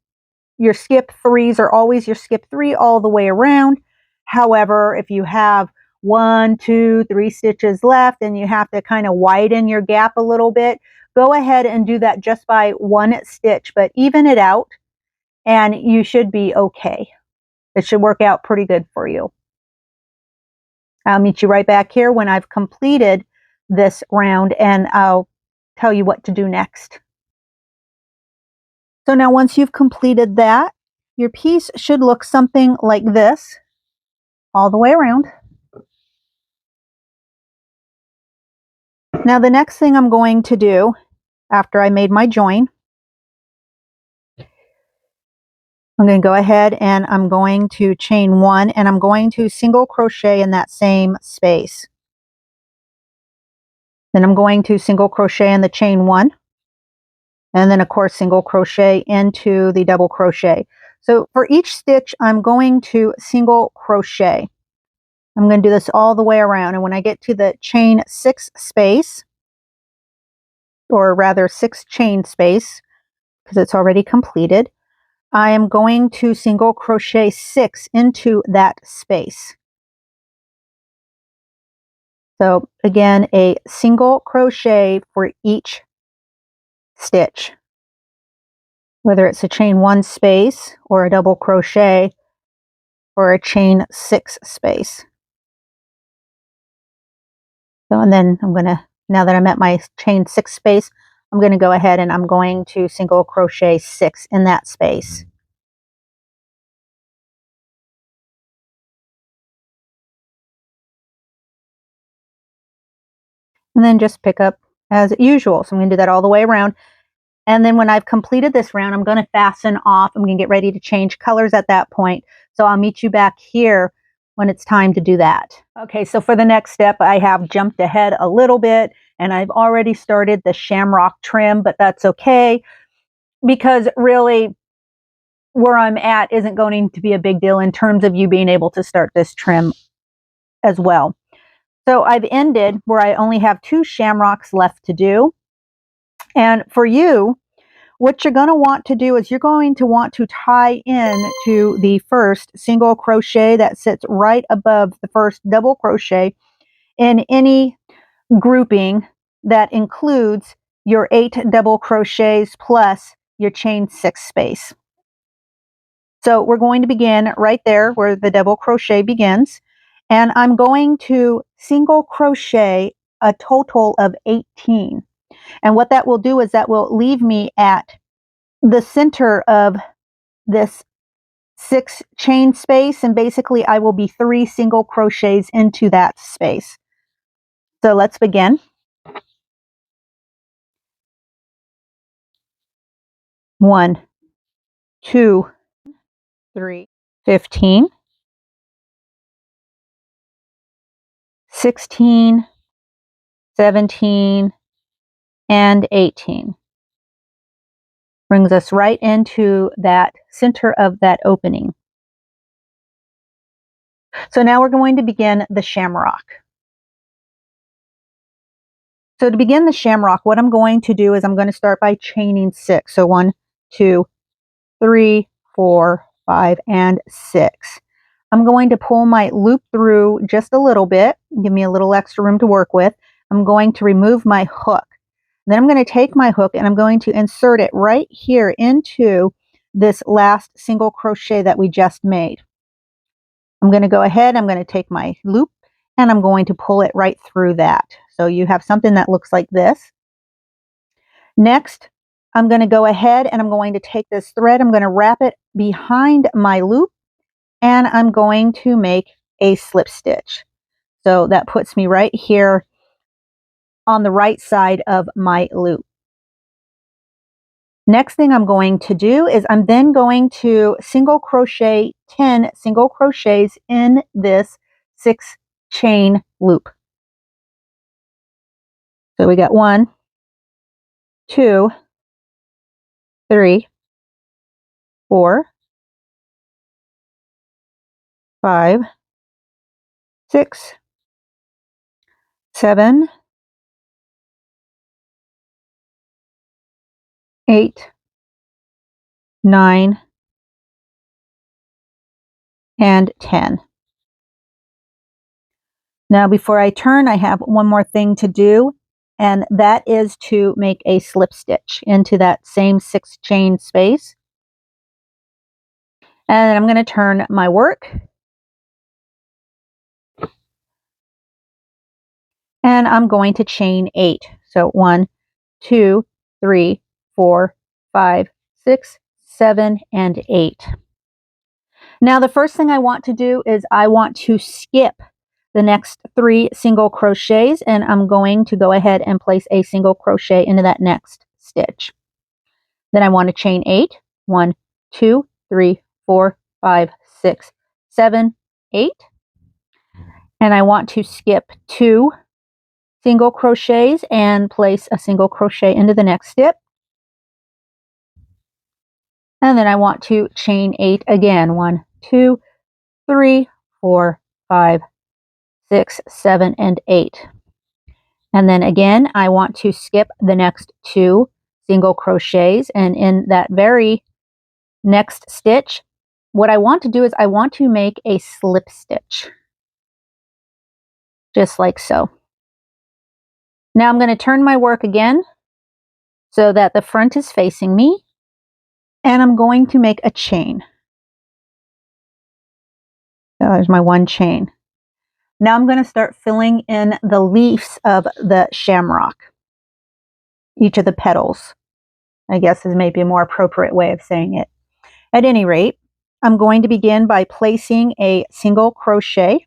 skip 3s are always your skip 3 all the way around. However, if you have 1, 2, 3 stitches left and you have to kind of widen your gap a little bit, go ahead and do that just by 1 stitch, but even it out and you should be okay. It should work out pretty good for you. I'll meet you right back here when I've completed this round and I'll tell you what to do next. So now once you've completed that, your piece should look something like this all the way around. Now the next thing I'm going to do after I made my join, I'm going to go ahead and I'm going to chain 1 and I'm going to single crochet in that same space. Then I'm going to single crochet in the chain 1 and then of course single crochet into the double crochet. So for each stitch I'm going to single crochet. I'm going to do this all the way around, and when I get to the chain 6 space, or rather 6 chain space because it's already completed, I am going to single crochet 6 into that space. So again, a single crochet for each stitch, whether it's a chain 1 space or a double crochet or a chain 6 space. So, and then I'm going to, now that I'm at my chain 6 space, I'm going to go ahead and I'm going to single crochet 6 in that space. And then just pick up as usual. So I'm going to do that all the way around. And then when I've completed this round, I'm going to fasten off. I'm going to get ready to change colors at that point. So I'll meet you back here when it's time to do that. Okay, so for the next step, I have jumped ahead a little bit and I've already started the shamrock trim, but that's okay because really where I'm at isn't going to be a big deal in terms of you being able to start this trim as well. So I've ended where I only have 2 shamrocks left to do. And for you, what you're going to want to do is you're going to want to tie in to the first single crochet that sits right above the first double crochet in any grouping that includes your 8 double crochets plus your chain 6 space. So we're going to begin right there where the double crochet begins, and I'm going to single crochet a total of 18. And what that will do is that will leave me at the center of this 6 chain space, and basically I will be 3 single crochets into that space. So let's begin. 1, 2, 3, 15, 16, 17, and 18. Brings us right into that center of that opening. So now we're going to begin the shamrock. So to begin the shamrock, what I'm going to do is I'm going to start by chaining 6. So 1, 2, 3, 4, 5, and 6. I'm going to pull my loop through just a little bit, give me a little extra room to work with. I'm going to remove my hook. Then I'm going to take my hook and I'm going to insert it right here into this last single crochet that we just made. I'm going to go ahead, I'm going to take my loop and I'm going to pull it right through that. So you have something that looks like this. Next, I'm going to go ahead and I'm going to take this thread, I'm going to wrap it behind my loop and I'm going to make a slip stitch. So that puts me right here on the right side of my loop. Next thing I'm going to do is I'm then going to single crochet 10 single crochets in this 6 chain loop. So we got 1, 2, 3, 4, 5, 6, 7, 8, 9, and 10. Now before I turn, I have one more thing to do, and that is to make a slip stitch into that same 6 chain space. And I'm going to turn my work. And I'm going to chain 8. So 1, 2, 3, 4, 5, 6, 7, and 8. Now the first thing I want to do is I want to skip the next 3 single crochets, and I'm going to go ahead and place a single crochet into that next stitch. Then I want to chain 8. 1, 2, 3, 4, 5, 6, 7, 8. And I want to skip 2 single crochets and place a single crochet into the next step. And then I want to chain 8 again. 1, 2, 3, 4, 5, 6, 7, and 8. And then again, I want to skip the next 2 single crochets. And in that very next stitch, what I want to do is I want to make a slip stitch. Just like so. Now I'm going to turn my work again so that the front is facing me. And I'm going to make a chain. So there's my 1 chain. Now I'm going to start filling in the leaves of the shamrock. Each of the petals, I guess, is maybe a more appropriate way of saying it. At any rate, I'm going to begin by placing a single crochet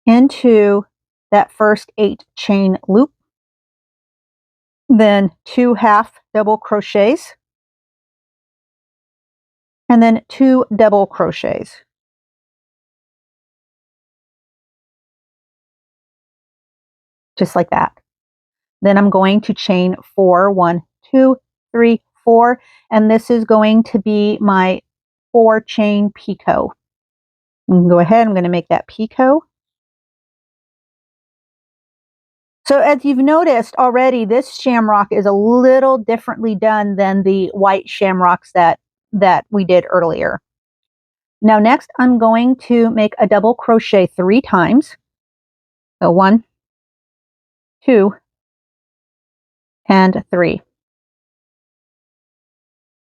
into that first 8 chain loop, then 2 half double crochets, and then 2 double crochets. Just like that. Then I'm going to chain 4, 1, 2, 3, 4, and this is going to be my 4 chain picot. You can go ahead, I'm going to make that picot. So as you've noticed already, this shamrock is a little differently done than the white shamrocks that we did earlier. Now next, I'm going to make a double crochet 3 times. So 1, 2, and 3.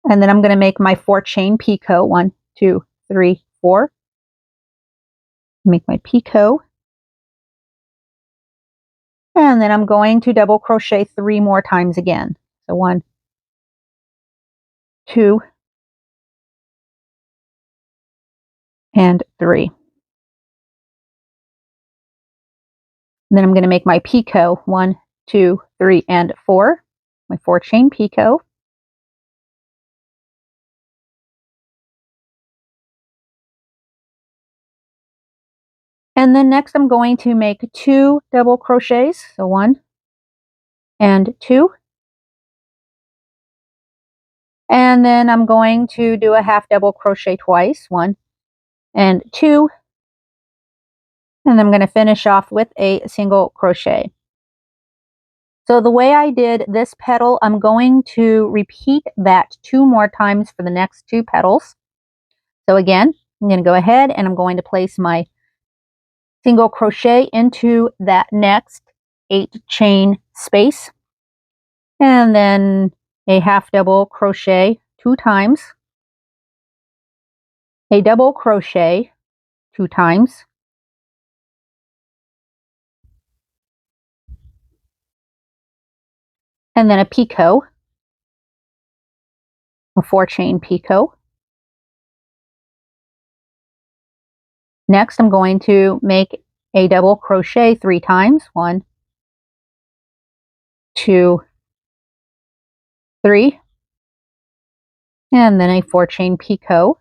And then I'm going to make my 4 chain picot. 1, 2, 3, 4. Make my picot. And then I'm going to double crochet 3 more times again. So 1, 2, and 3. And then I'm going to make my picot 1, 2, 3, and 4. My 4 chain picot. And then next I'm going to make 2 double crochets. So 1 and 2. And then I'm going to do a half double crochet twice. 1 and 2. And I'm going to finish off with a single crochet. So the way I did this petal, I'm going to repeat that 2 more times for the next 2 petals. So again, I'm going to go ahead and I'm going to place my single crochet into that next 8 chain space. And then a half double crochet 2 times. A double crochet 2 times. And then a picot, a 4 chain picot. Next, I'm going to make a double crochet 3 times. 1, 2, 3. And then a 4 chain picot.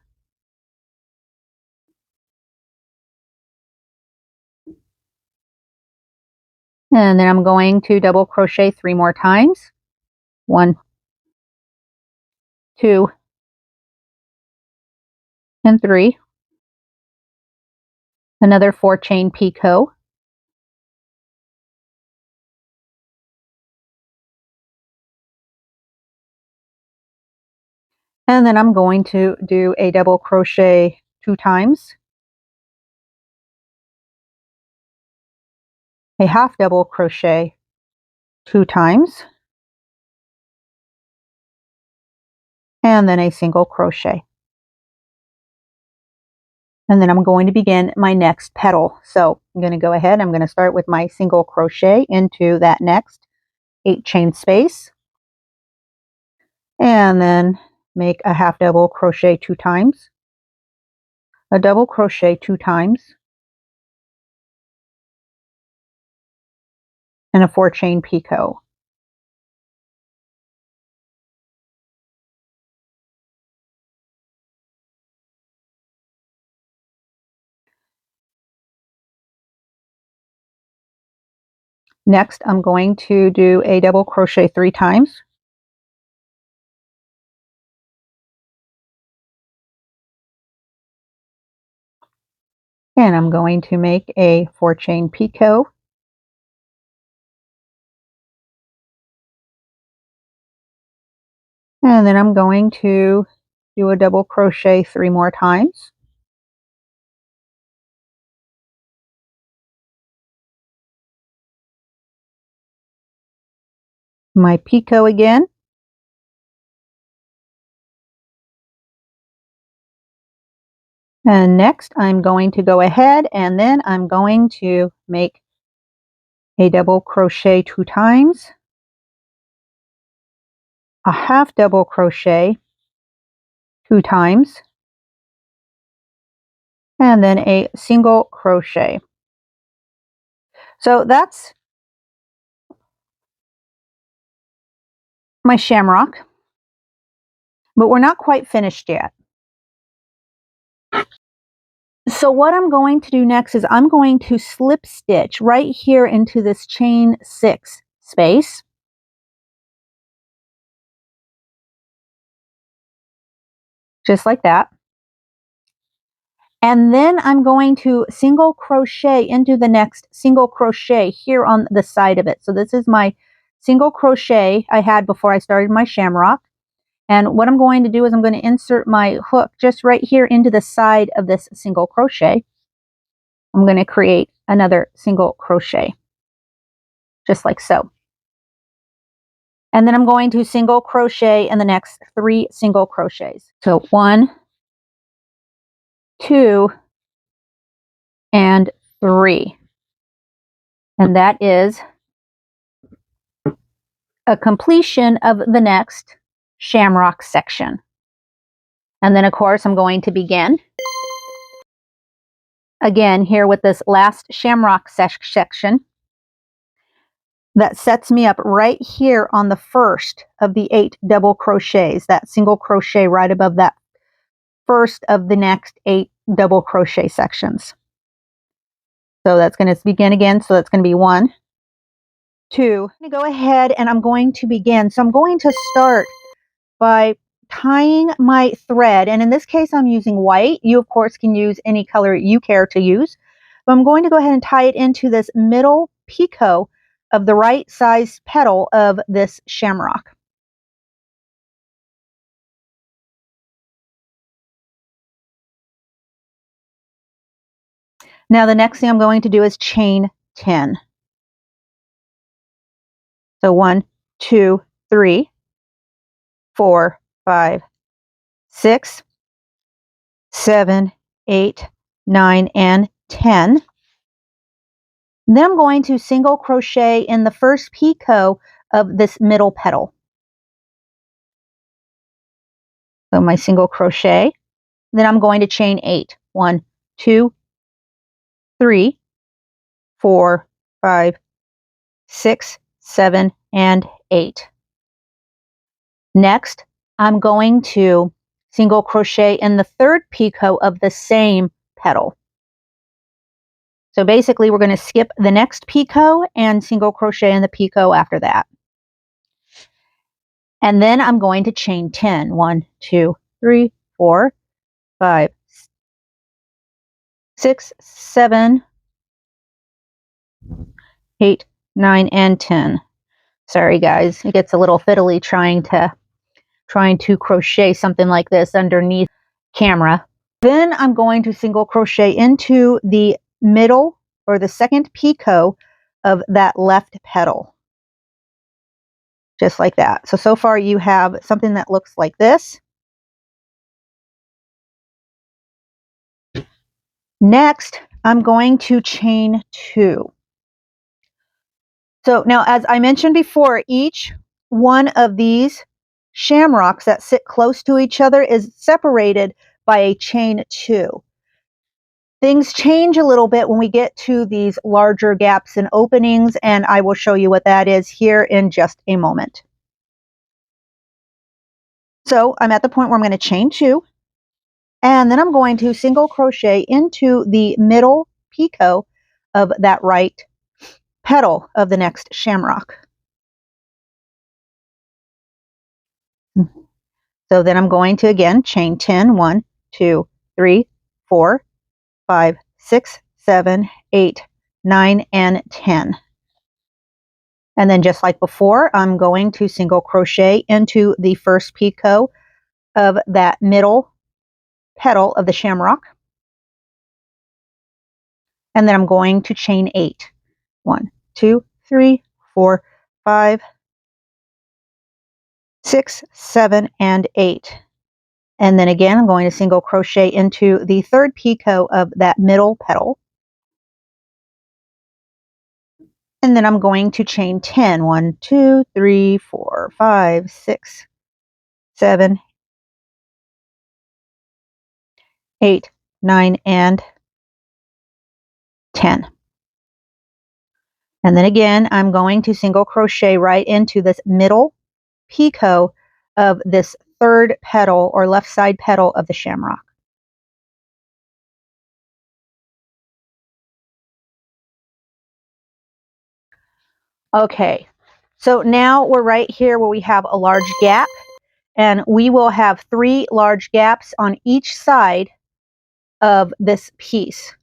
And then I'm going to double crochet 3 more times. 1, 2, and 3. Another 4 chain picot. And then I'm going to do a double crochet 2 times, a half double crochet 2 times, and then a single crochet. And then I'm going to begin my next petal. So I'm going to go ahead, I'm going to start with my single crochet into that next 8 chain space, and then make a half double crochet 2 times, a double crochet 2 times, and a 4 chain picot. Next, I'm going to do a double crochet 3 times, and I'm going to make a 4 chain picot, and then I'm going to do a double crochet 3 more times, my picot again, and next I'm going to go ahead and then I'm going to make a double crochet 2 times, a half double crochet 2 times, and then a single crochet. So that's my shamrock, but we're not quite finished yet. So what I'm going to do next is I'm going to slip stitch right here into this chain 6 space. Just like that. And then I'm going to single crochet into the next single crochet here on the side of it. So this is my single crochet I had before I started my shamrock. And what I'm going to do is I'm going to insert my hook just right here into the side of this single crochet. I'm going to create another single crochet, just like so. And then I'm going to single crochet in the next 3 single crochets. So 1, 2, and 3. And that is a completion of the next shamrock section. And then of course I'm going to begin again here with this last shamrock section that sets me up right here on the first of the 8 double crochets, that single crochet right above that first of the next 8 double crochet sections. So that's going to begin again. So that's going to be 1, 2. I'm going to go ahead and I'm going to begin. So I'm going to start by tying my thread, and in this case I'm using white. You of course can use any color you care to use, but I'm going to go ahead and tie it into this middle picot of the right size petal of this shamrock. Now the next thing I'm going to do is chain 10. So 1, 2, 3, 4, 5, 6, 7, 8, 9, and 10. Then I'm going to single crochet in the first picot of this middle petal. So my single crochet. Then I'm going to chain 8. 1, 2, 3, 4, 5, 6, 7, and 8. Next, I'm going to single crochet in the third picot of the same petal. So basically we're going to skip the next picot and single crochet in the picot after that. And then I'm going to chain 10. 1, 2, 3, 4, 5, 6, 7, 8, 9, and 10. Sorry guys, it gets a little fiddly trying to trying to crochet something like this underneath camera. Then I'm going to single crochet into the middle or the second picot of that left petal. Just like that. So far you have something that looks like this. Next, I'm going to chain 2. So now, as I mentioned before, each one of these shamrocks that sit close to each other is separated by a chain 2. Things change a little bit when we get to these larger gaps and openings, and I will show you what that is here in just a moment. So I'm at the point where I'm going to chain 2, and then I'm going to single crochet into the middle picot of that right petal of the next shamrock. So then I'm going to again chain 10, 1, 2, 3, 4, 5, 6, 7, 8, 9, and 10. And then just like before, I'm going to single crochet into the first picot of that middle petal of the shamrock. And then I'm going to chain 8. 1, 2, 3, 4, 5, 6, 7, and 8. And then again, I'm going to single crochet into the third picot of that middle petal. And then I'm going to chain 10. 1, 2, 3, 4, 5, 6, 7, 8, 9, and 10. And then again, I'm going to single crochet right into this middle picot of this third petal or left side petal of the shamrock. Okay, so now we're right here where we have a large gap, and we will have 3 large gaps on each side of this piece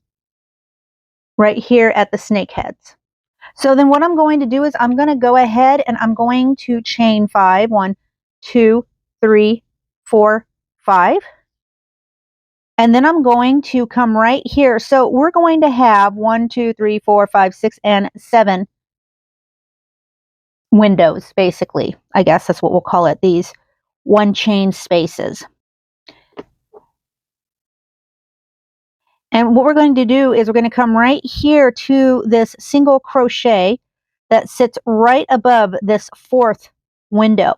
right here at the snake heads. So then what I'm going to do is I'm going to go ahead and I'm going to chain 5. 1, 2, 3, 4, 5. And then I'm going to come right here. So we're going to have 1, 2, 3, 4, 5, 6, and 7 windows, basically. I guess that's what we'll call it, these one chain spaces. And what we're going to do is we're going to come right here to this single crochet that sits right above this 4th window.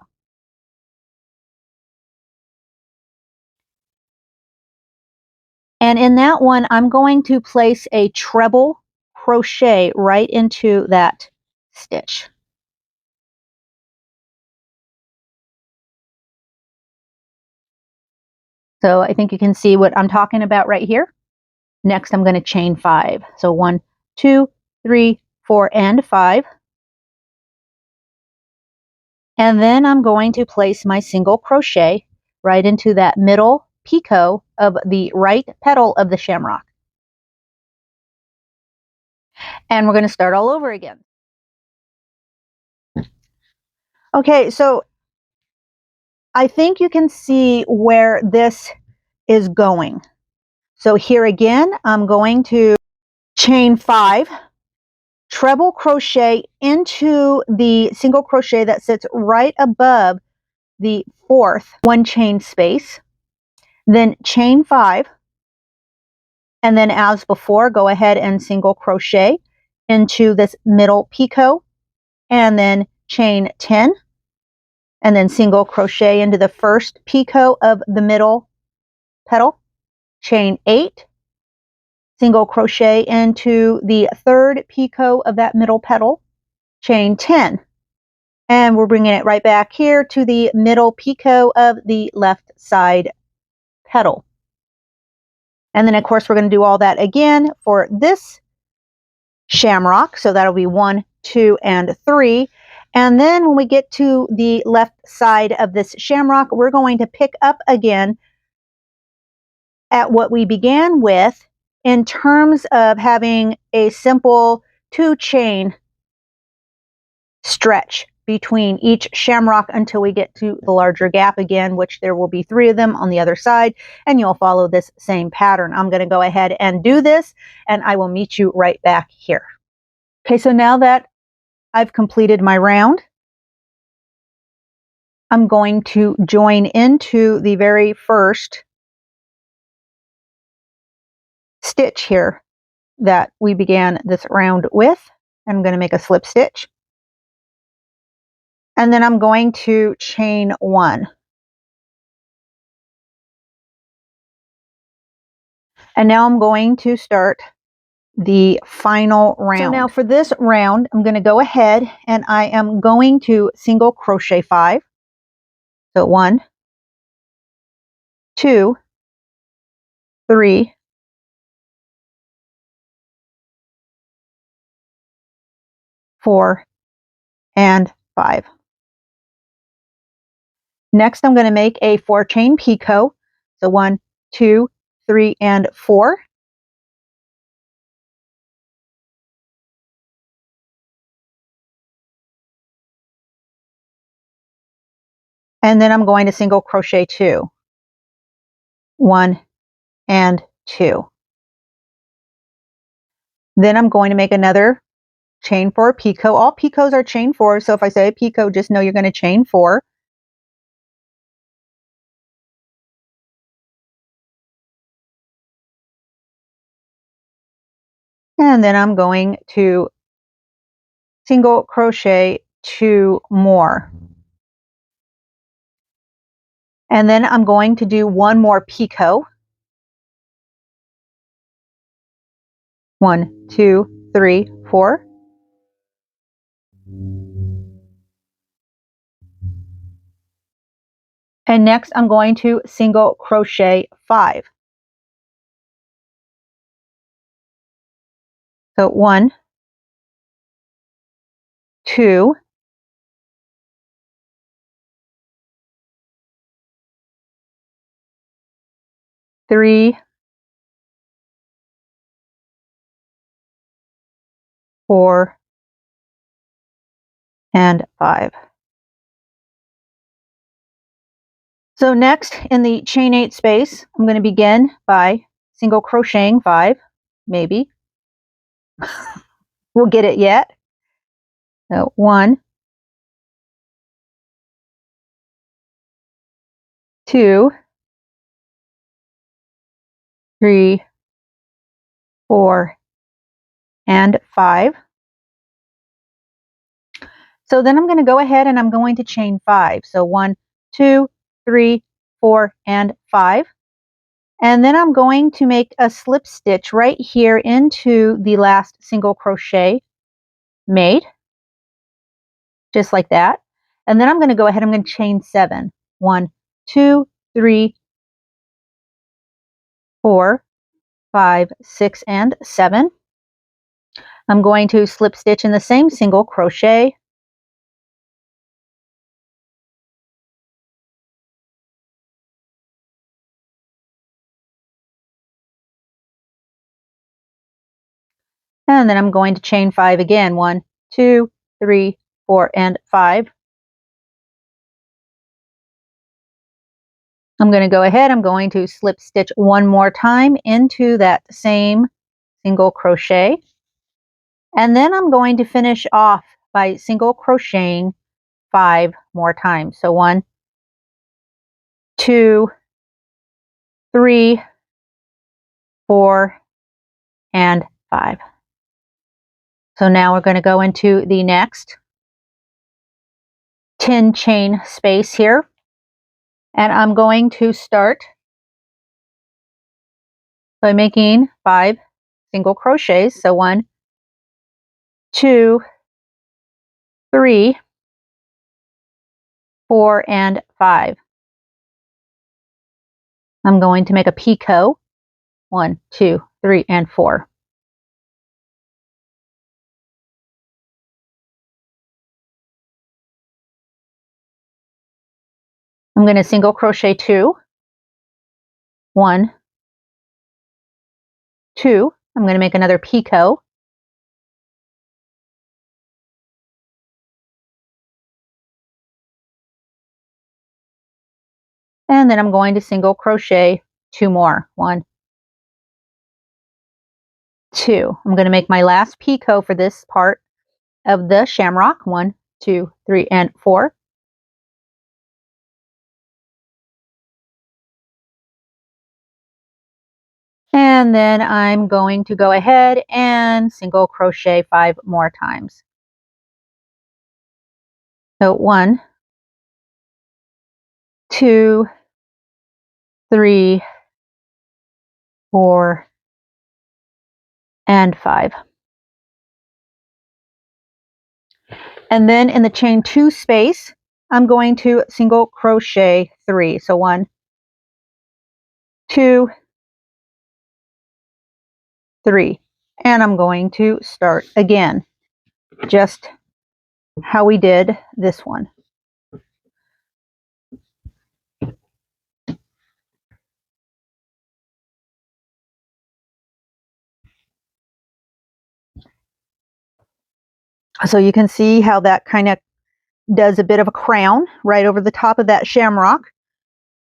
And in that one, I'm going to place a treble crochet right into that stitch. So I think you can see what I'm talking about right here. Next, I'm going to chain 5. So 1, 2, 3, 4, and 5. And then I'm going to place my single crochet right into that middle picot of the right petal of the shamrock. And we're going to start all over again. Okay, so I think you can see where this is going. So here again, I'm going to chain 5, treble crochet into the single crochet that sits right above the 4th one chain space, then chain 5, and then as before, go ahead and single crochet into this middle picot, and then chain 10, and then single crochet into the first picot of the middle petal, chain 8, single crochet into the third picot of that middle petal, chain 10, and we're bringing it right back here to the middle picot of the left side petal. And then of course we're going to do all that again for this shamrock, so that'll be 1, 2, and 3. And then when we get to the left side of this shamrock, we're going to pick up again at what we began with in terms of having a simple 2 chain stretch between each shamrock until we get to the larger gap again, which there will be 3 of them on the other side, and you'll follow this same pattern. I'm going to go ahead and do this, and I will meet you right back here. Okay, so now that I've completed my round, I'm going to join into the very first stitch here that we began this round with. I'm going to make a slip stitch. And then I'm going to chain 1. And now I'm going to start the final round. So now for this round, I'm going to go ahead and I am going to single crochet 5. So 1, 2, 3, 4, and 5. Next, I'm going to make a 4 chain picot. So 1, 2, 3, and 4. And then I'm going to single crochet 2. 1 and 2. Then I'm going to make another chain 4 picot. All picots are chain 4, so if I say a picot, just know you're going to chain 4. And then I'm going to single crochet 2 more. And then I'm going to do 1 more picot. 1, 2, 3, 4. And next I'm going to single crochet 5. So 1, 2, 3, 4, and 5. So next in the chain 8 space, I'm going to begin by single crocheting 5, maybe. We'll get it yet. So 1, 2, 3, 4, and 5. So then I'm going to go ahead and I'm going to chain 5. So 1, 2, 3, 4, and 5. And then I'm going to make a slip stitch right here into the last single crochet made, just like that. And then I'm going to go ahead, I'm going to chain 7. 1, 2, 3, 4, 5, 6, and 7. I'm going to slip stitch in the same single crochet. And then I'm going to chain 5 again. 1, 2, 3, 4, and 5. I'm going to go ahead, I'm going to slip stitch 1 more time into that same single crochet. And then I'm going to finish off by single crocheting 5 more times. So 1, 2, 3, 4, and 5. So now we're going to go into the next 10 chain space here. And I'm going to start by making 5 single crochets. So 1, 2, 3, 4, and 5. I'm going to make a picot. 1, 2, 3, and 4. I'm going to single crochet 2. 1, 2. I'm going to make another picot. And then I'm going to single crochet 2 more. 1, 2. I'm going to make my last picot for this part of the shamrock. 1, 2, 3, and 4. And then I'm going to go ahead and single crochet 5 more times. So 1, 2, 3, 4, and 5. And then in the chain 2 space, I'm going to single crochet 3. So 1, 2, 3. And I'm going to start again, just how we did this one. So you can see how that kind of does a bit of a crown right over the top of that shamrock.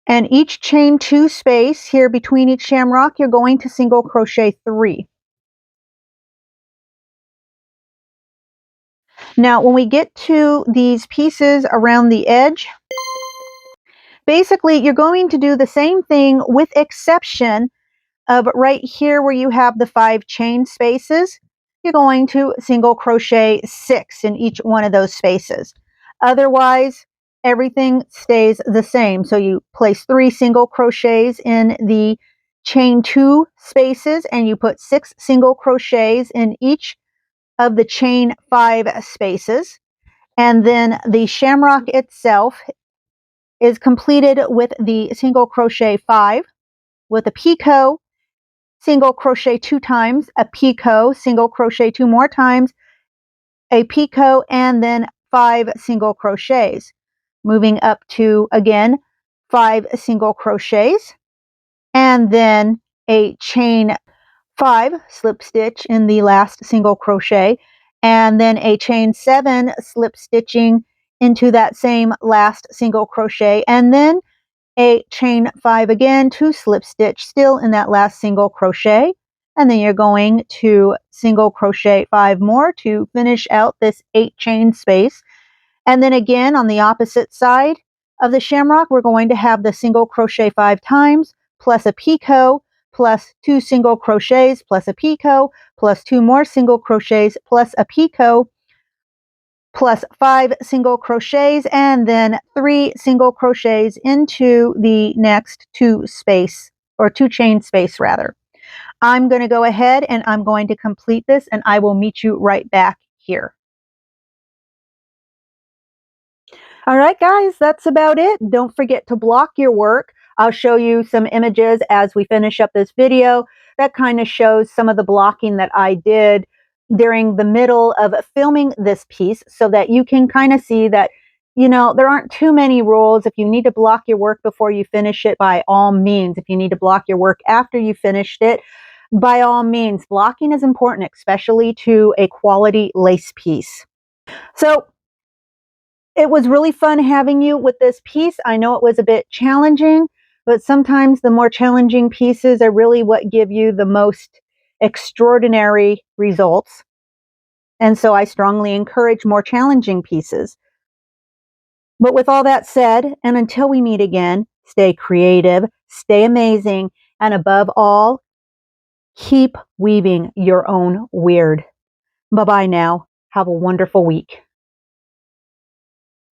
And each chain 2 space here between each shamrock, you're going to single crochet 3. Now, when we get to these pieces around the edge, basically you're going to do the same thing with exception of right here where you have the 5 chain spaces. You're going to single crochet 6 in each one of those spaces. Otherwise, everything stays the same. So you place 3 single crochets in the chain 2 spaces, and you put 6 single crochets in each of the chain 5 spaces. And then the shamrock itself is completed with the single crochet 5 with a picot, single crochet 2 times, a picot, single crochet 2 more times, a picot, and then 5 single crochets. Moving up to, again, 5 single crochets, and then a chain 5 slip stitch in the last single crochet, and then a chain 7 slip stitching into that same last single crochet, and then a chain 5 again to slip stitch still in that last single crochet, and then you're going to single crochet 5 more to finish out this 8 chain space. And then again on the opposite side of the shamrock, we're going to have the single crochet 5 times plus a picot plus 2 single crochets plus a picot plus 2 more single crochets plus a picot plus 5 single crochets, and then 3 single crochets into the next 2 space, or 2 chain space rather. I'm going to go ahead and I'm going to complete this, and I will meet you right back here. All right, guys, that's about it. Don't forget to block your work. I'll show you some images as we finish up this video that kind of shows some of the blocking that I did during the middle of filming this piece, so that you can kind of see that, you know, there aren't too many rules. If you need to block your work before you finish it, by all means. If you need to block your work after you finished it, by all means. Blocking is important, especially to a quality lace piece. So it was really fun having you with this piece. I know it was a bit challenging, but sometimes the more challenging pieces are really what give you the most extraordinary results. And so I strongly encourage more challenging pieces. But with all that said, and until we meet again, stay creative, stay amazing, and above all, keep weaving your own Wyrd. Bye-bye now. Have a wonderful week.